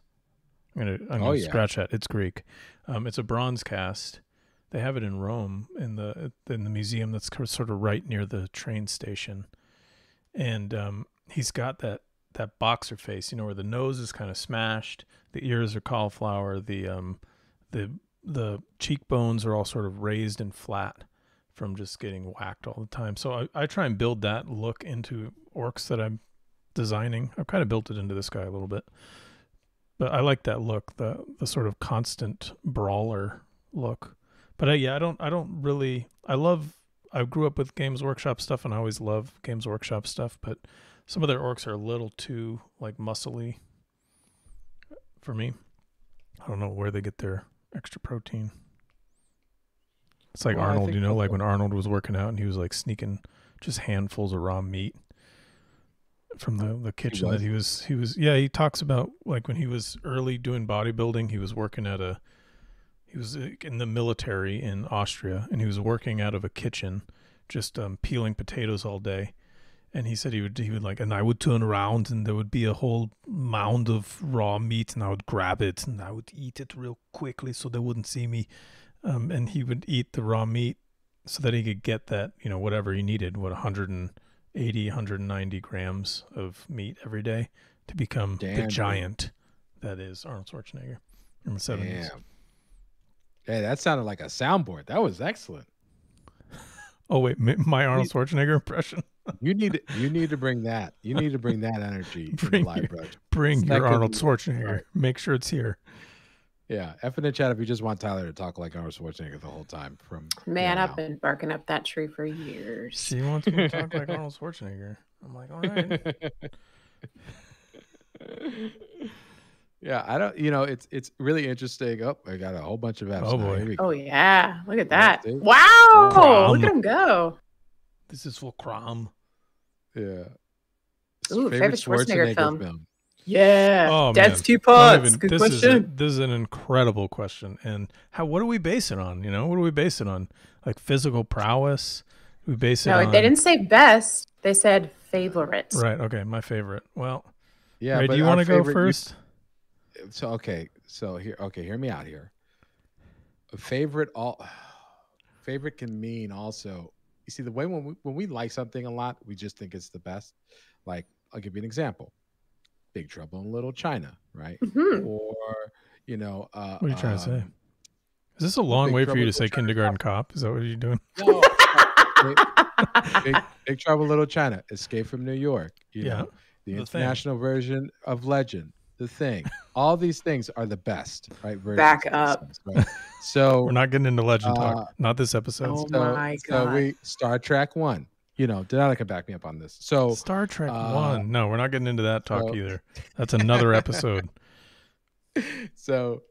I'm gonna scratch that. It's Greek. It's a bronze cast. They have it in Rome in the museum that's sort of right near the train station, and he's got that boxer face, where the nose is kind of smashed, the ears are cauliflower, the cheekbones are all sort of raised and flat from just getting whacked all the time. So I try and build that look into orcs that I'm designing. I've kind of built it into this guy a little bit, but I like that look, the sort of constant brawler look. But I don't really. I love I grew up with Games Workshop stuff, and I always love Games Workshop stuff, but some of their orcs are a little too like muscly for me. I don't know where they get their extra protein. It's like Arnold, like when Arnold was working out and he was like sneaking just handfuls of raw meat from the kitchen that he was he talks about like when he was early doing bodybuilding, he was working he was in the military in Austria, and he was working out of a kitchen just peeling potatoes all day. And he said he would like, and I would turn around and there would be a whole mound of raw meat, and I would grab it and I would eat it real quickly so they wouldn't see me. And he would eat the raw meat so that he could get that, whatever he needed, 180, 190 grams of meat every day to become the giant that is Arnold Schwarzenegger in the 70s. Damn. Hey, that sounded like a soundboard. That was excellent. Oh wait, my Arnold Schwarzenegger impression. You need to bring that. You need to bring that energy to Livebrush. Bring your Arnold Schwarzenegger. Right. Make sure it's here. Yeah, F in the chat if you just want Tyler to talk like Arnold Schwarzenegger the whole time. I've been barking up that tree for years. She wants me to talk like Arnold Schwarzenegger. I'm like, all right. Yeah, I don't. It's really interesting. Oh, I got a whole bunch of F's. Oh boy. Oh yeah, look at that! Wow, Crom. Look at him go. This is for Crom. Yeah. Ooh, favorite Schwarzenegger film. Yeah. Oh, Dad's Teapots. Good question. This is an incredible question. And what do we base it on? What do we base it on? Like physical prowess? We base it on... No, they didn't say best. They said favorite. Right. Okay. My favorite. Well, yeah. Ray, do you want to go first? Hear me out here. A favorite can mean also, you see the way when we like something a lot, we just think it's the best. Like, I'll give you an example. Big Trouble in Little China, right? Mm-hmm. Or, what are you trying to say? Is this a long way for you to say Kindergarten Cop? Is that what you're doing? No. Big Trouble in Little China, Escape from New York, the international version of Legend, The Thing. All these things are the best, right? Back up. Things, right? So we're not getting into Legend talk. Not this episode. Oh my God. So Star Trek 1. Denali can back me up on this. So Star Trek 1. No, we're not getting into that talk either. That's another episode. So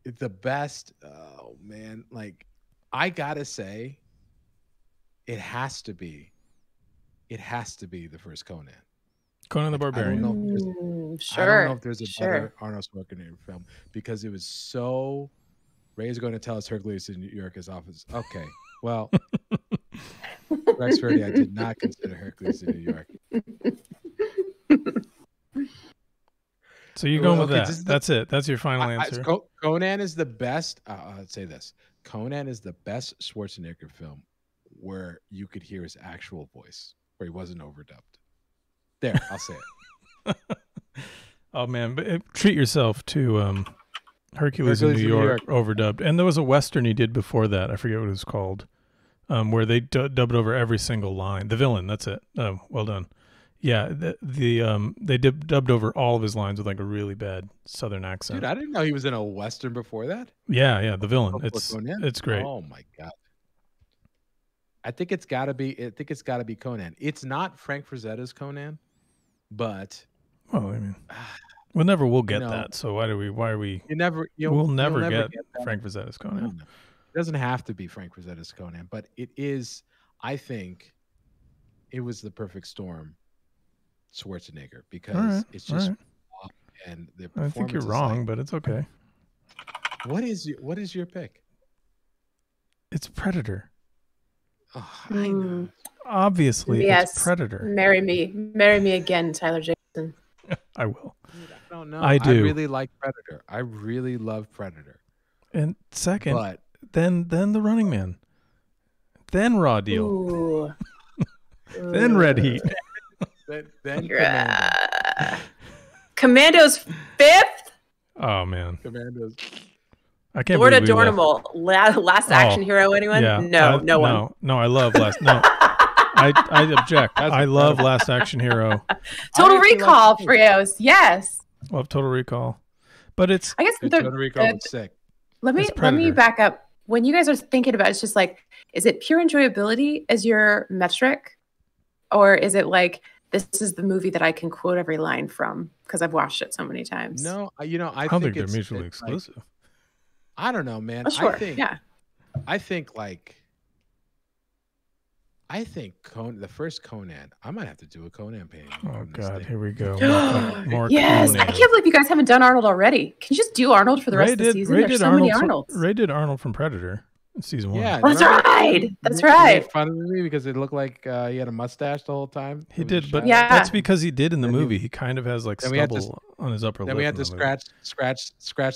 it's the best. Oh man, like I gotta say, it has to be the first Conan. Conan the Barbarian. I don't know if there's a better Arnold Schwarzenegger film because it was so. Ray's going to tell us Hercules in New York is office. Okay, well, Rex Furdy, I did not consider Hercules in New York. So you're going with that. That's it. That's your final answer. Conan is the best. I'd say this. Conan is the best Schwarzenegger film where you could hear his actual voice, where he wasn't overdubbed. There, I'll say it. Oh man, but treat yourself to Hercules in New York overdubbed, and there was a Western he did before that. I forget what it was called, where they dubbed over every single line. The Villain, that's it. Oh, well done. Yeah, they dubbed over all of his lines with like a really bad Southern accent. Dude, I didn't know he was in a Western before that. Yeah, The Villain. It's great. Oh my God. I think it's got to be Conan. It's not Frank Frazetta's Conan. But well, I mean, we'll get that. So why are we? We'll never get Frank Frazetta's Conan. No. It doesn't have to be Frank Frazetta's Conan, but it is. I think it was the perfect storm, Schwarzenegger, because it's just and the performance. I think you're wrong, but it's okay. What is your pick? It's Predator. Oh, I know. Obviously, yes. It's Predator. Marry me again, Tyler Jason. I will. Dude, I don't know. I do. I really like Predator. I really love Predator. And second, then The Running Man, then Raw Deal, Ooh. then Red Heat, then Commando. Commando's fifth. Oh man, Commando's. I can't Lord believe Adornable, last action hero. Anyone? Yeah. No one. No, I love Last. No, I object. I love Last Action Hero. Total Recall, Frios. Yes. Love Total Recall, but it's. I guess Total Recall was sick. Let me back up. when you guys are thinking about it, it's just like, is it pure enjoyability as your metric? Or is it like, this is the movie that I can quote every line from because I've watched it so many times? No, I don't think they're mutually exclusive. Like, I don't know, man. Oh, sure. I think the first Conan. I might have to do a Conan painting. Oh God, here we go. More yes, Conan. I can't believe you guys haven't done Arnold already. Can you just do Arnold for the rest of the season? There's so many Arnolds. Ray did Arnold from Predator in season 1. Yeah, that's right. That's right. He made fun of me because it looked like he had a mustache the whole time. He did, but that's because he did in the movie. He kind of has like stubble on his upper lip. Then we had to scratch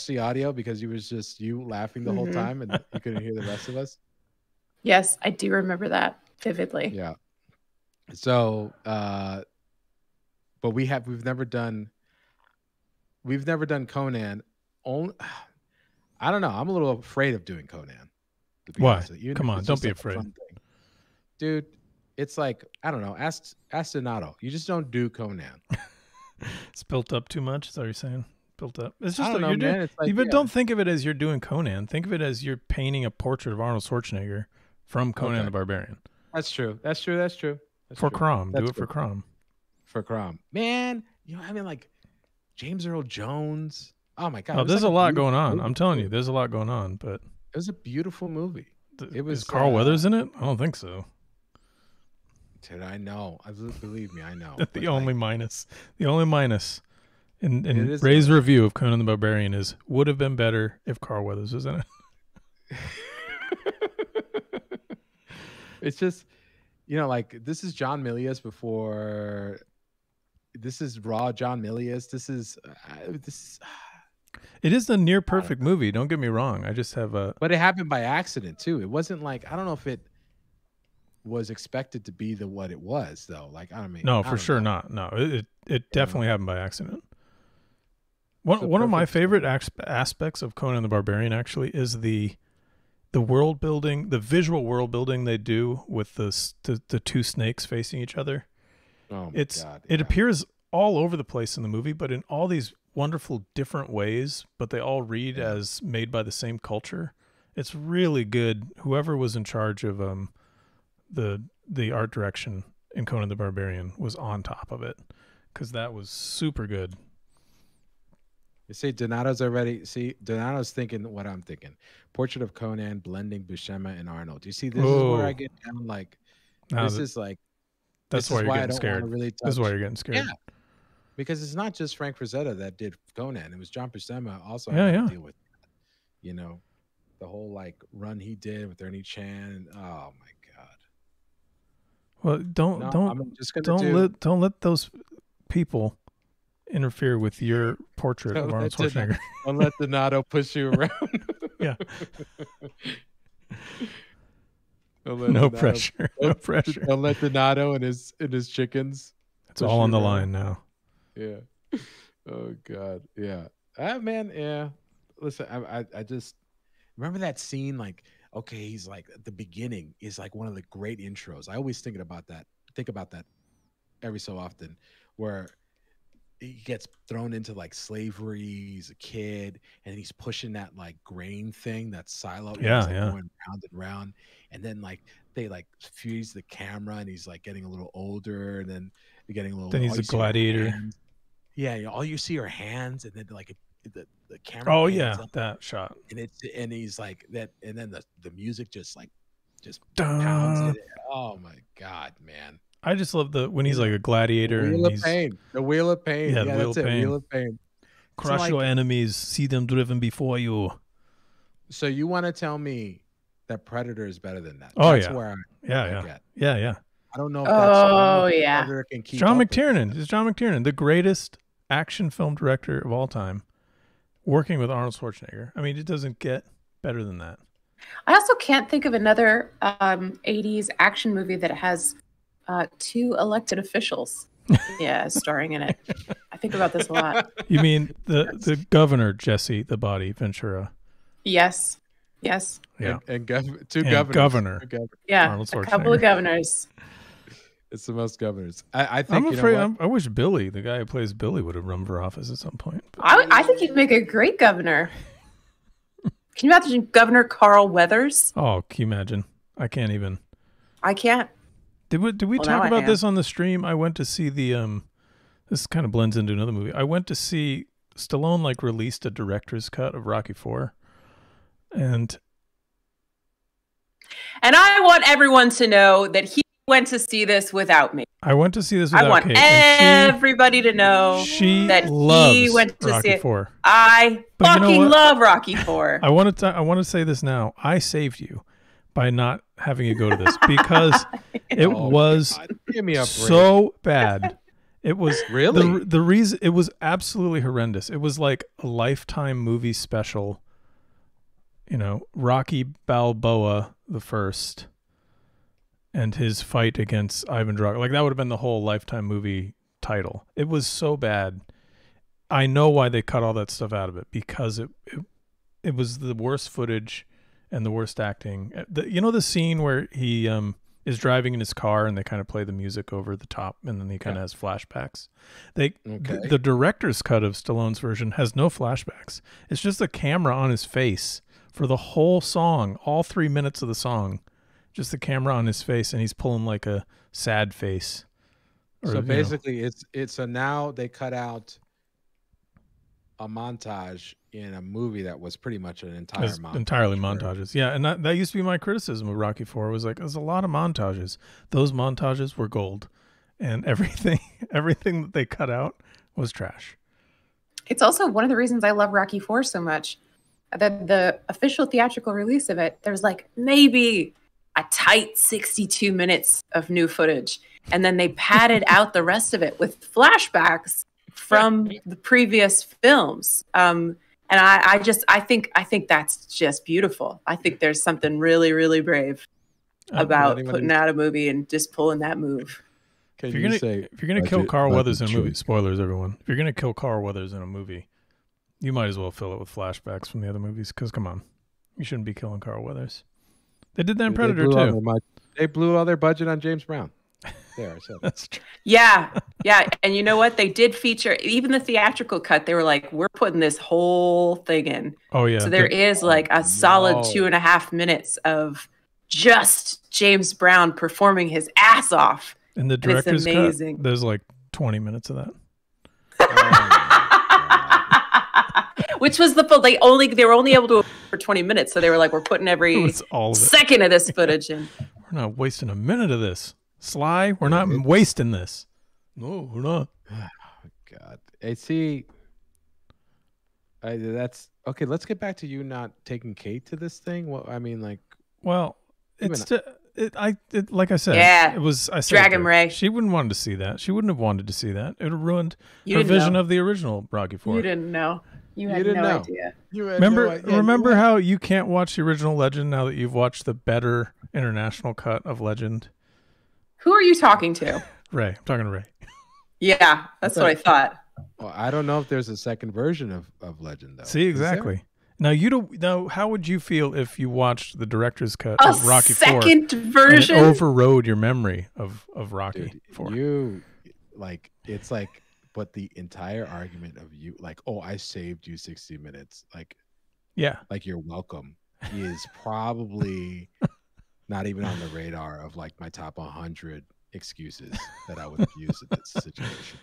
the audio because it was just you laughing the whole time, and you couldn't hear the rest of us. Yes, I do remember that vividly. Yeah. So, but we've never done Conan. I don't know. I'm a little afraid of doing Conan. Why? Come on, don't be afraid, dude. It's like, I don't know. Ask Donato. You just don't do Conan. It's built up too much. Is that what you're saying? Built up. It's just I don't know, man. It's like, don't think of it as you're doing Conan. Think of it as you're painting a portrait of Arnold Schwarzenegger from Conan the Barbarian. That's true. For Crom. Do it for Crom. For Crom. Man, I mean, like James Earl Jones. Oh my God. Oh, there's a lot going on. I'm telling you, there's a lot going on, but it was a beautiful movie. Is Carl Weathers in it? I don't think so. Dude, I know. Believe me, I know. The only minus in Ray's review of Conan the Barbarian is would have been better if Carl Weathers was in it. It's just, like this is John Milius before. This is raw John Milius. This is. It is a near perfect movie. Don't get me wrong. I just have a. But it happened by accident too. It wasn't like, I don't know if it was expected to be what it was though. Like, I don't mean. No, for sure not. No, it definitely happened by accident. One of my favorite aspects of Conan the Barbarian actually is the world building, the visual world building they do with the two snakes facing each other. Oh my God, it appears all over the place in the movie, but in all these wonderful different ways, but they all read as made by the same culture. It's really good. Whoever was in charge of the art direction in Conan the Barbarian was on top of it, because that was super good. You see, Donato's already. See, Donato's thinking what I'm thinking. Portrait of Conan blending Buscema and Arnold. You see, this is where I get down. Like, is like. That's why you're getting scared. Really this is why you're getting scared. Yeah, because it's not just Frank Frazetta that did Conan. It was John Buscema also had to deal with that. The whole like run he did with Ernie Chan. And, oh my God. Well, don't let those people interfere with your portrait of Arnold Schwarzenegger. Don't let Donato push you around. Yeah. No pressure. No pressure. Don't let Donato and his chickens. It's all on the line now. Yeah. Oh God. Yeah. Man. Yeah. Listen, I just remember that scene. Like, okay, he's like at the beginning is like one of the great intros. I always think about that every so often, where he gets thrown into like slavery. He's a kid, and he's pushing that like grain thing, that silo. Going round and round, and then like they like fuse the camera, and he's like getting a little older, and then getting a little. Then he's a gladiator. Yeah, all you see are hands, and then like the camera. Oh yeah, that shot. And he's like that, and then the music just pounds it. Oh my God, man. I just love when he's like a gladiator. The Wheel of Pain. The Wheel of Pain. Yeah, the Wheel of Pain. Crush your enemies. See them driven before you. So you want to tell me that Predator is better than that? Oh, that's yeah. Where Yeah. I don't know if that's Predator can keep John McTiernan. It's John McTiernan, the greatest action film director of all time, working with Arnold Schwarzenegger. I mean, it doesn't get better than that. I also can't think of another 80s action movie that has 2 elected officials starring in it. I think about this a lot. You mean the governor, Jesse the Body Ventura? Yes. Yeah. And two governors. Yeah, a couple of governors. It's the most governors. I think. I'm afraid. I wish Billy, the guy who plays Billy, would have run for office at some point. I think he'd make a great governor. Can you imagine Governor Carl Weathers? Oh, can you imagine? I can't even. I can't. Did we talk about this on the stream? I went to see the this kind of blends into another movie. I went to see Stallone like released a director's cut of Rocky IV. And I want everyone to know that he went to see this without me. I went to see this without I want Kate, everybody to know that he went to Rocky see IV. it. I fucking love Rocky IV. I want to say this now. I saved you by not having you go to this because it was so bad. It was really the reason. It was absolutely horrendous. It was like a Lifetime movie special. You know, Rocky Balboa the first. And his fight against Ivan Drago. Like, that would have been the whole Lifetime movie title. It was so bad. I know why they cut all that stuff out of it. Because it was the worst footage and the worst acting. You know the scene where he is driving in his car and they kind of play the music over the top and then he kind of has flashbacks? The director's cut of Stallone's version has no flashbacks. It's just a camera on his face for the whole song, all 3 minutes of the song. Just the camera on his face, and he's pulling like a sad face. So basically, it's so now they cut out a montage in a movie that was pretty much an entire montage. Entirely montages. Yeah, and that used to be my criticism of Rocky IV. Was like, there's a lot of montages. Those montages were gold, and everything that they cut out was trash. It's also one of the reasons I love Rocky IV so much. The official theatrical release of it, there's like maybe a tight 62 minutes of new footage. And then they padded out the rest of it with flashbacks from the previous films. And I think that's just beautiful. I think there's something really, really brave about putting out a movie and just pulling that move. If you're gonna kill Carl Weathers in a movie, spoilers everyone. If you're gonna kill Carl Weathers in a movie, you might as well fill it with flashbacks from the other movies. Because come on, you shouldn't be killing Carl Weathers. They did that in Predator too. They blew all their budget on James Brown. There, I said that's true. Yeah. And you know what? They did feature even the theatrical cut. They were like, "We're putting this whole thing in." Oh yeah. So there is like a solid 2.5 minutes of just James Brown performing his ass off. In the director's cut, there's like 20 minutes of that. Which was they were only able to for 20 minutes, so they were like, we're putting every second of this footage in. We're not wasting a minute of this. Sly, we're not wasting this. No, we're not. Oh, God. Hey, see, that's okay. Let's get back to you not taking Kate to this thing. Well, I mean, like, like I said, it was. I said Dragon Ray. She wouldn't want to see that. She wouldn't have wanted to see that. It would have ruined her vision of the original Rocky IV. You didn't know. You had no idea. Remember how you can't watch the original Legend now that you've watched the better international cut of Legend? Who are you talking to? Ray. I'm talking to Ray. Yeah, that's what I thought. Well, I don't know if there's a second version of Legend, though. See, exactly. Now, you don't know. How would you feel if you watched the director's cut of Rocky IV? A second version? And it overrode your memory of Rocky IV. You, like, it's like, but the entire argument of you, like, oh, I saved you 60 minutes. Like, yeah. Like, you're welcome is probably not even on the radar of, like, my top 100 excuses that I would have used in this situation.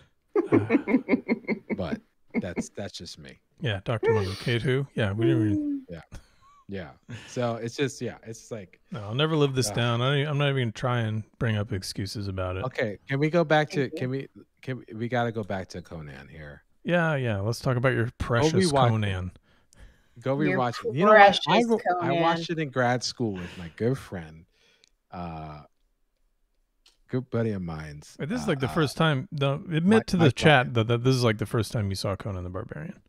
But that's just me. Yeah, Dr. Monroe. Kate who? Yeah, we didn't even... Yeah. So it's just, it's like... No, I'll never live this down. I'm not even going to try and bring up excuses about it. Okay, can we go back to... We got to go back to Conan here. Yeah. Let's talk about your precious Conan. Go rewatch it. You know what? I watched it in grad school with my good friend, good buddy of mine. This is like the first time. Admit to the chat that this is like the first time you saw Conan the Barbarian.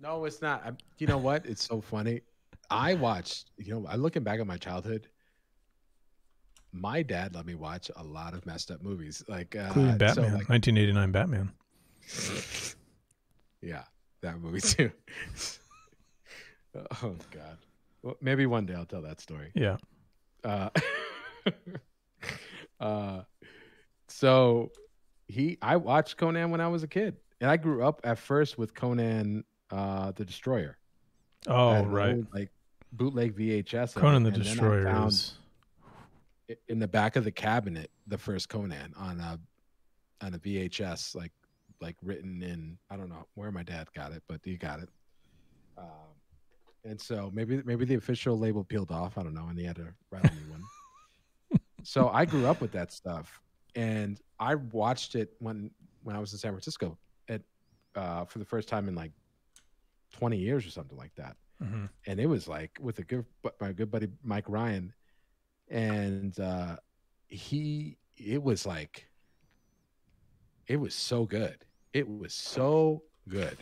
No, it's not. You know what? It's so funny. I watched. I'm looking back at my childhood. My dad let me watch a lot of messed up movies, like including Batman, 1989 Batman. Yeah, that movie too. Oh God. Well, maybe one day I'll tell that story. Yeah. So I watched Conan when I was a kid, and I grew up at first with Conan the Destroyer. Oh, right. bootleg VHS. Conan the and Destroyer then I found is in the back of the cabinet the first Conan on a VHS, like written in, I don't know where my dad got it, but he got it. And so maybe the official label peeled off. I don't know, and he had to write a new one. So I grew up with that stuff, and I watched it when I was in San Francisco for the first time in like 20 years or something like that. Mm-hmm. And it was like with my good buddy Mike Ryan, and it was so good. It was so good.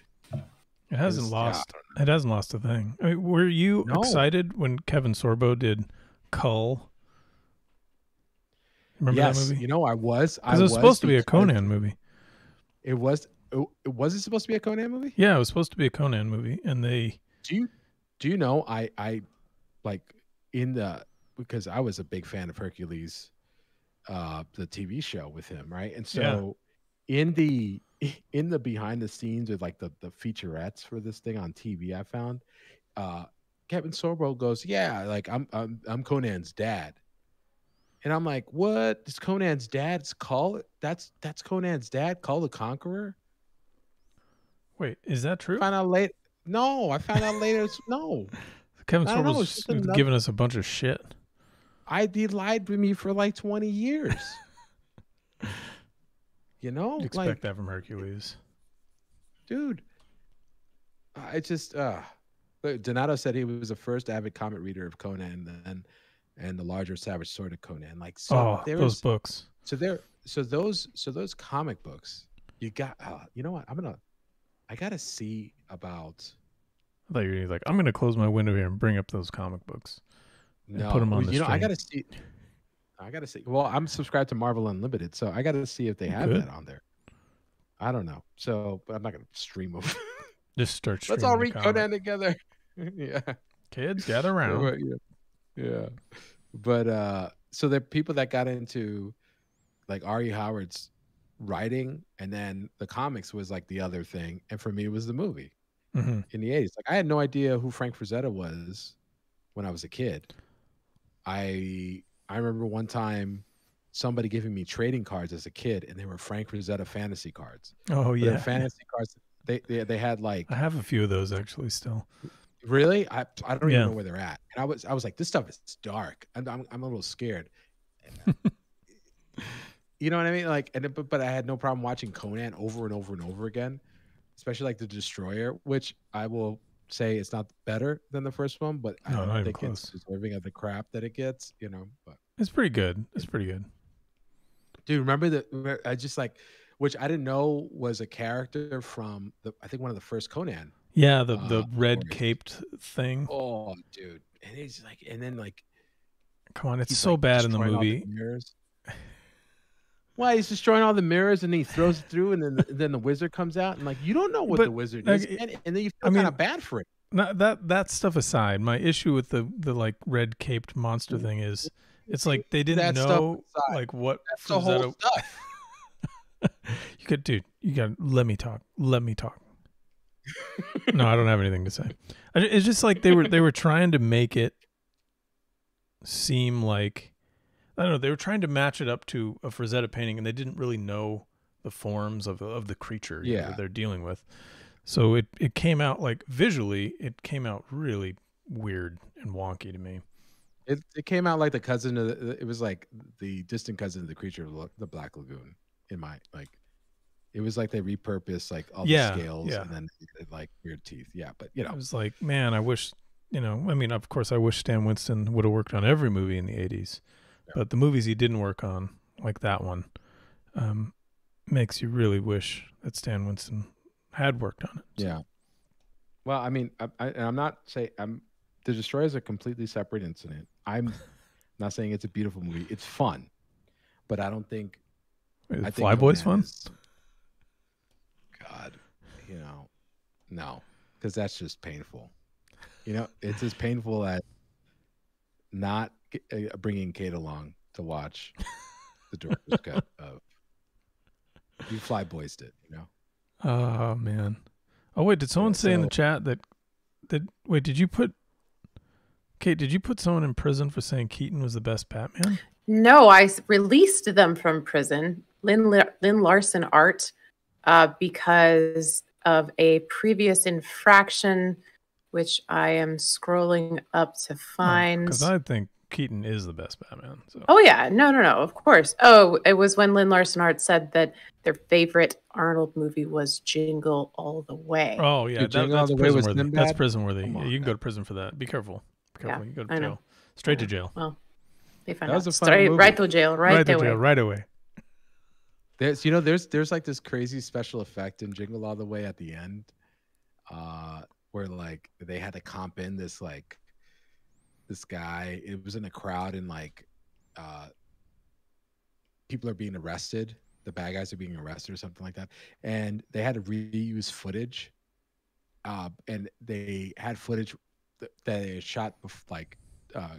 It hasn't lost a thing. I mean, were you excited when Kevin Sorbo did Cull? Remember that movie? You know, I was. Because it was supposed to be a Conan movie. It was. Was it supposed to be a Conan movie? Yeah, it was supposed to be a Conan movie, and they. Do you know? I like because I was a big fan of Hercules, the TV show with him, right? And so in the behind the scenes with like the featurettes for this thing on TV, I found Kevin Sorbo goes, yeah, like I'm Conan's dad. And I'm like, what? It's Conan's dad's Cull? That's Conan's dad, Cull the Conqueror? Wait, is that true? I found out later. No, I found out later. No. Kevin Sorbo's giving us a bunch of shit. He lied to me for like 20 years. You know? You'd expect that from Hercules. Dude. I just, Donato said he was the first avid comic reader of Conan and the larger Savage Sword of Conan. Like, so those books. So those comic books, you got, you know what? I got to see about. I thought you were like, I'm going to close my window here and bring up those comic books. No, put them on the stream. I got to see. Well, I'm subscribed to Marvel Unlimited, so I got to see if they have that on there. I don't know. So, but I'm not going to stream them. Just start streaming. Let's all read Conan together. Yeah. Kids, gather around. Yeah. But so there are people that got into like R.E. Howard's writing, and then the comics was like the other thing. And for me, it was the movie in the 80s. Like, I had no idea who Frank Frazetta was when I was a kid. I remember one time somebody giving me trading cards as a kid, and they were Frank Frazetta fantasy cards. Oh, yeah. But fantasy cards, they had like. I have a few of those actually still. Really? I don't even know where they're at. And I was like, this stuff is dark. I'm a little scared. You know what I mean? Like, but I had no problem watching Conan over and over and over again, especially like the Destroyer, which I will say it's not better than the first one, but I don't think it's deserving of the crap that it gets. You know, but it's pretty good. It's pretty good. Dude, remember I just like, which I didn't know was a character from I think one of the first Conan. Yeah, the red caped thing. Oh, dude. And he's like, and then like, come on, it's so like bad in the movie. Why, he's destroying all the mirrors and he throws it through, and then the wizard comes out, and like, you don't know what the wizard is, and then you feel kind of bad for it. That stuff aside, my issue with the like red caped monster thing is it's like they didn't know like what. That's the whole stuff. You got let me talk. No, I don't have anything to say. It's just like they were trying to make it seem like, I don't know, they were trying to match it up to a Frazetta painting, and they didn't really know the forms of the creature that they're dealing with. So it came out like visually, it came out really weird and wonky to me. It came out like the cousin of it was like the distant cousin of the creature of the Black Lagoon. In my like. It was like they repurposed like all the scales and then like weird teeth. Yeah, but you know, it was like, man, I wish, I mean, of course, I wish Stan Winston would have worked on every movie in the 80s, but the movies he didn't work on, like that one, makes you really wish that Stan Winston had worked on it. So. Yeah. Well, I mean, I'm not saying The Destroyer is a completely separate incident. I'm not saying it's a beautiful movie. It's fun, but I don't think. Wait, Flyboy's fun. God, no, because that's just painful. It's as painful as not bringing Kate along to watch the director's cut of. You Flyboys did, Oh man. Oh wait, did someone say in the chat that wait, did you put Kate, did you put someone in prison for saying Keaton was the best Batman? No, I released them from prison, Lynn Larson Art, because of a previous infraction, which I am scrolling up to find. Because I think Keaton is the best Batman. So. Oh, yeah. No, of course. Oh, it was when Lynn Larson Art said that their favorite Arnold movie was Jingle All the Way. Oh, yeah. That's prison worthy. That's prison worthy. Yeah, you can go to prison for that. Be careful. Yeah, you go to jail. Straight to jail. Well, they find out. Straight right to jail. Right to jail. Right away. There's like this crazy special effect in Jingle All the Way at the end, where like they had to comp in this guy. It was in a crowd and like people are being arrested. The bad guys are being arrested or something like that, and they had to reuse footage. And they had footage that they shot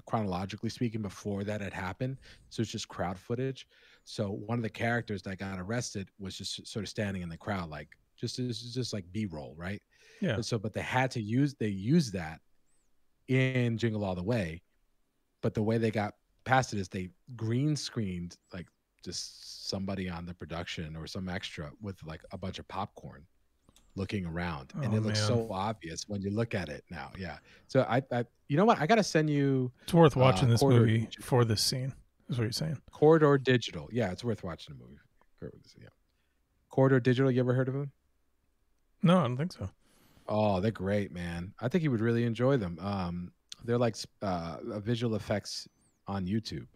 chronologically speaking before that had happened. So it's just crowd footage. So one of the characters that got arrested was just sort of standing in the crowd, like just like B-roll, right? Yeah. And so, but they used that in Jingle All the Way, but the way they got past it is they green screened like just somebody on the production or some extra with like a bunch of popcorn looking around, and it looks so obvious when you look at it now. Yeah. So I you know what? I got to send you. It's worth watching this movie for this scene. Is what you're saying? Corridor Digital. Yeah, it's worth watching the movie. Yeah. Corridor Digital. You ever heard of them? No, I don't think so. Oh, they're great, man. I think you would really enjoy them. They're like visual effects on YouTube,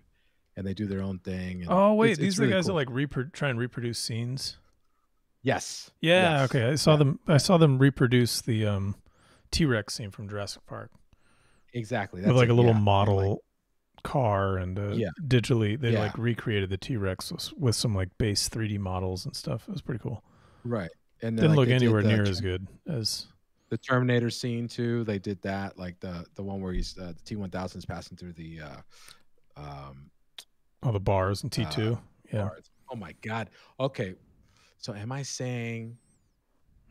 and they do their own thing. And oh wait, these are the guys that like try and reproduce scenes. Yes. Yeah. Yes. Okay. I saw them. I saw them reproduce the T-Rex scene from Jurassic Park. Exactly. That's with like a little model car and digitally they like recreated the T-Rex with some like base 3D models and stuff. It was pretty cool. Right. And didn't look anywhere near as good as the Terminator scene too. They did that, like the one where he's the T-1000 is passing through the the bars in T2. Bars. Oh my God. Okay. So am I saying?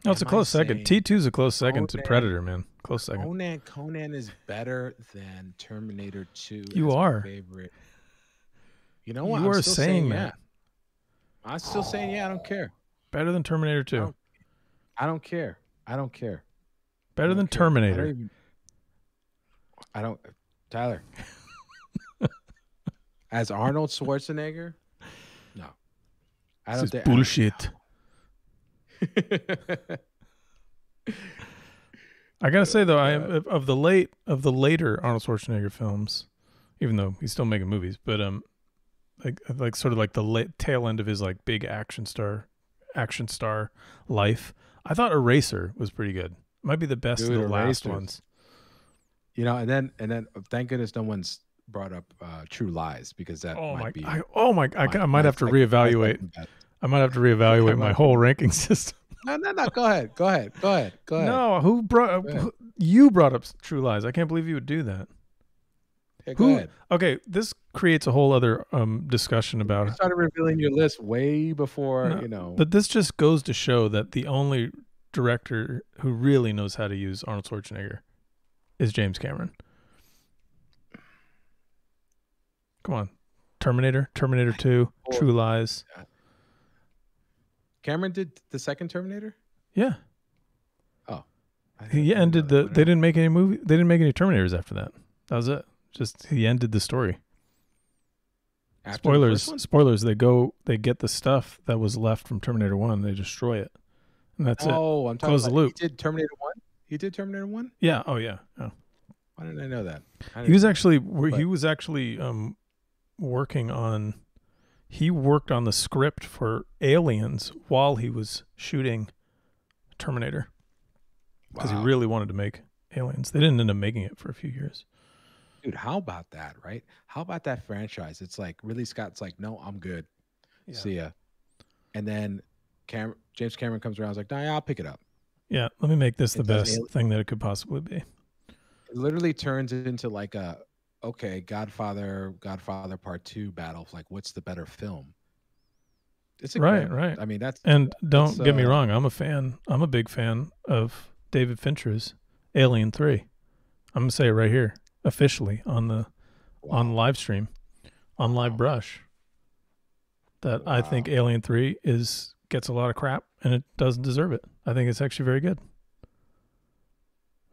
No, it's a close second. T2 is a close second to Predator, man. Close second. Conan is better than Terminator 2. You are. Favorite. You know what? You are saying that. I'm still saying I don't care. Better than Terminator 2. I don't care. Better than Terminator. I don't. Tyler. As Arnold Schwarzenegger? No. I don't think. Bullshit. I gotta say though, I am of the later Arnold Schwarzenegger films, even though he's still making movies, but like sort of like the tail end of his like big action star life. I thought Eraser was pretty good. Might be the best of the last ones. You know, and then thank goodness no one's brought up True Lies, because that I might have to reevaluate. I might have to reevaluate my whole ranking system. No. Go ahead. No, you brought up True Lies. I can't believe you would do that. Okay, go ahead. Okay, this creates a whole other discussion about. You started revealing your list way before, But this just goes to show that the only director who really knows how to use Arnold Schwarzenegger is James Cameron. Come on, Terminator 2, True Lies. Cameron did the second Terminator? Yeah. Oh. He ended they didn't make any Terminators after that. That was it. Just he ended the story. After Spoilers, they get the stuff that was left from Terminator 1, they destroy it. And that's it. Oh, I'm talking about the loop. He did Terminator 1? He did Terminator 1? Yeah. Oh yeah. Oh. Why didn't I know that? He was actually working on he worked on the script for Aliens while he was shooting Terminator, because he really wanted to make Aliens. They didn't end up making it for a few years. Dude, how about that, right? How about that franchise? It's like Ridley Scott's like, no, I'm good. Yeah. See ya. And then James Cameron comes around, is like, no, I'll pick it up. Yeah, let me make this the best thing that it could possibly be. It literally turns into like Godfather Part 2 battle. Like, what's the better film? It's right. I mean, don't get me wrong. I'm a big fan of David Fincher's Alien 3. I'm gonna say it right here. officially on live stream, on Livebrush, that I think Alien 3 gets a lot of crap, and it doesn't deserve it. I think it's actually very good.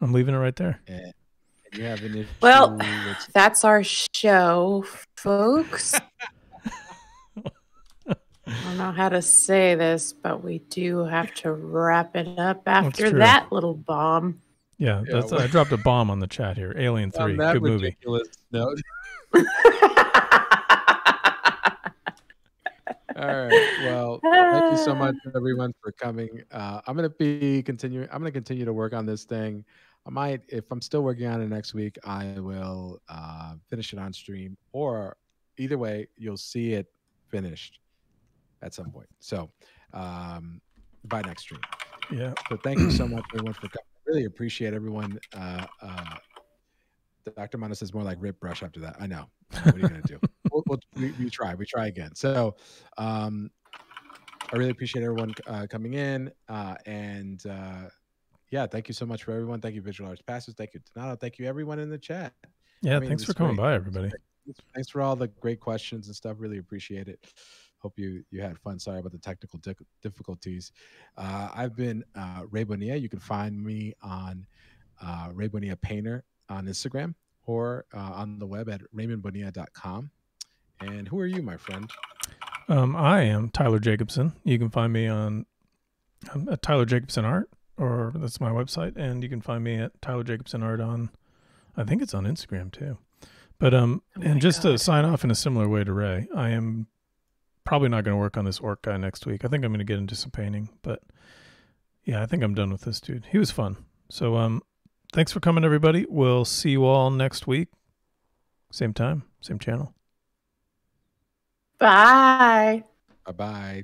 I'm leaving it right there. Yeah. You have an issue well, that's our show, folks. I don't know how to say this, but we do have to wrap it up after that little bomb. Yeah, I dropped a bomb on the chat here. Alien 3, good movie. Note. All right. Well, thank you so much, everyone, for coming. I'm going to continue to work on this thing. I might, if I'm still working on it next week, I will finish it on stream, or either way, you'll see it finished at some point. So by next stream. Yeah. So thank you so much, everyone, for coming. I really appreciate everyone. Dr. Mana says more like Rip Brush after that. I know. What are you going to do? We try again. So I really appreciate everyone coming in. Yeah, thank you so much for everyone. Thank you, Visual Arts Pastors. Thank you, Donato. Thank you, everyone in the chat. Yeah, thanks for coming by, everybody. Thanks for all the great questions and stuff. Really appreciate it. Hope you had fun. Sorry about the technical difficulties. I've been Ray Bonilla. You can find me on Ray Bonilla Painter on Instagram, or on the web at raymondbonilla.com. And who are you, my friend? I am Tyler Jacobson. You can find me on at Tyler Jacobson Art, or that's my website, and you can find me at Tyler Jacobson Art on, I think it's on Instagram too. But to sign off in a similar way to Ray, I am probably not going to work on this orc guy next week. I think I'm going to get into some painting, but yeah, I think I'm done with this dude. He was fun. So thanks for coming, everybody. We'll see you all next week. Same time, same channel. Bye. Bye-bye.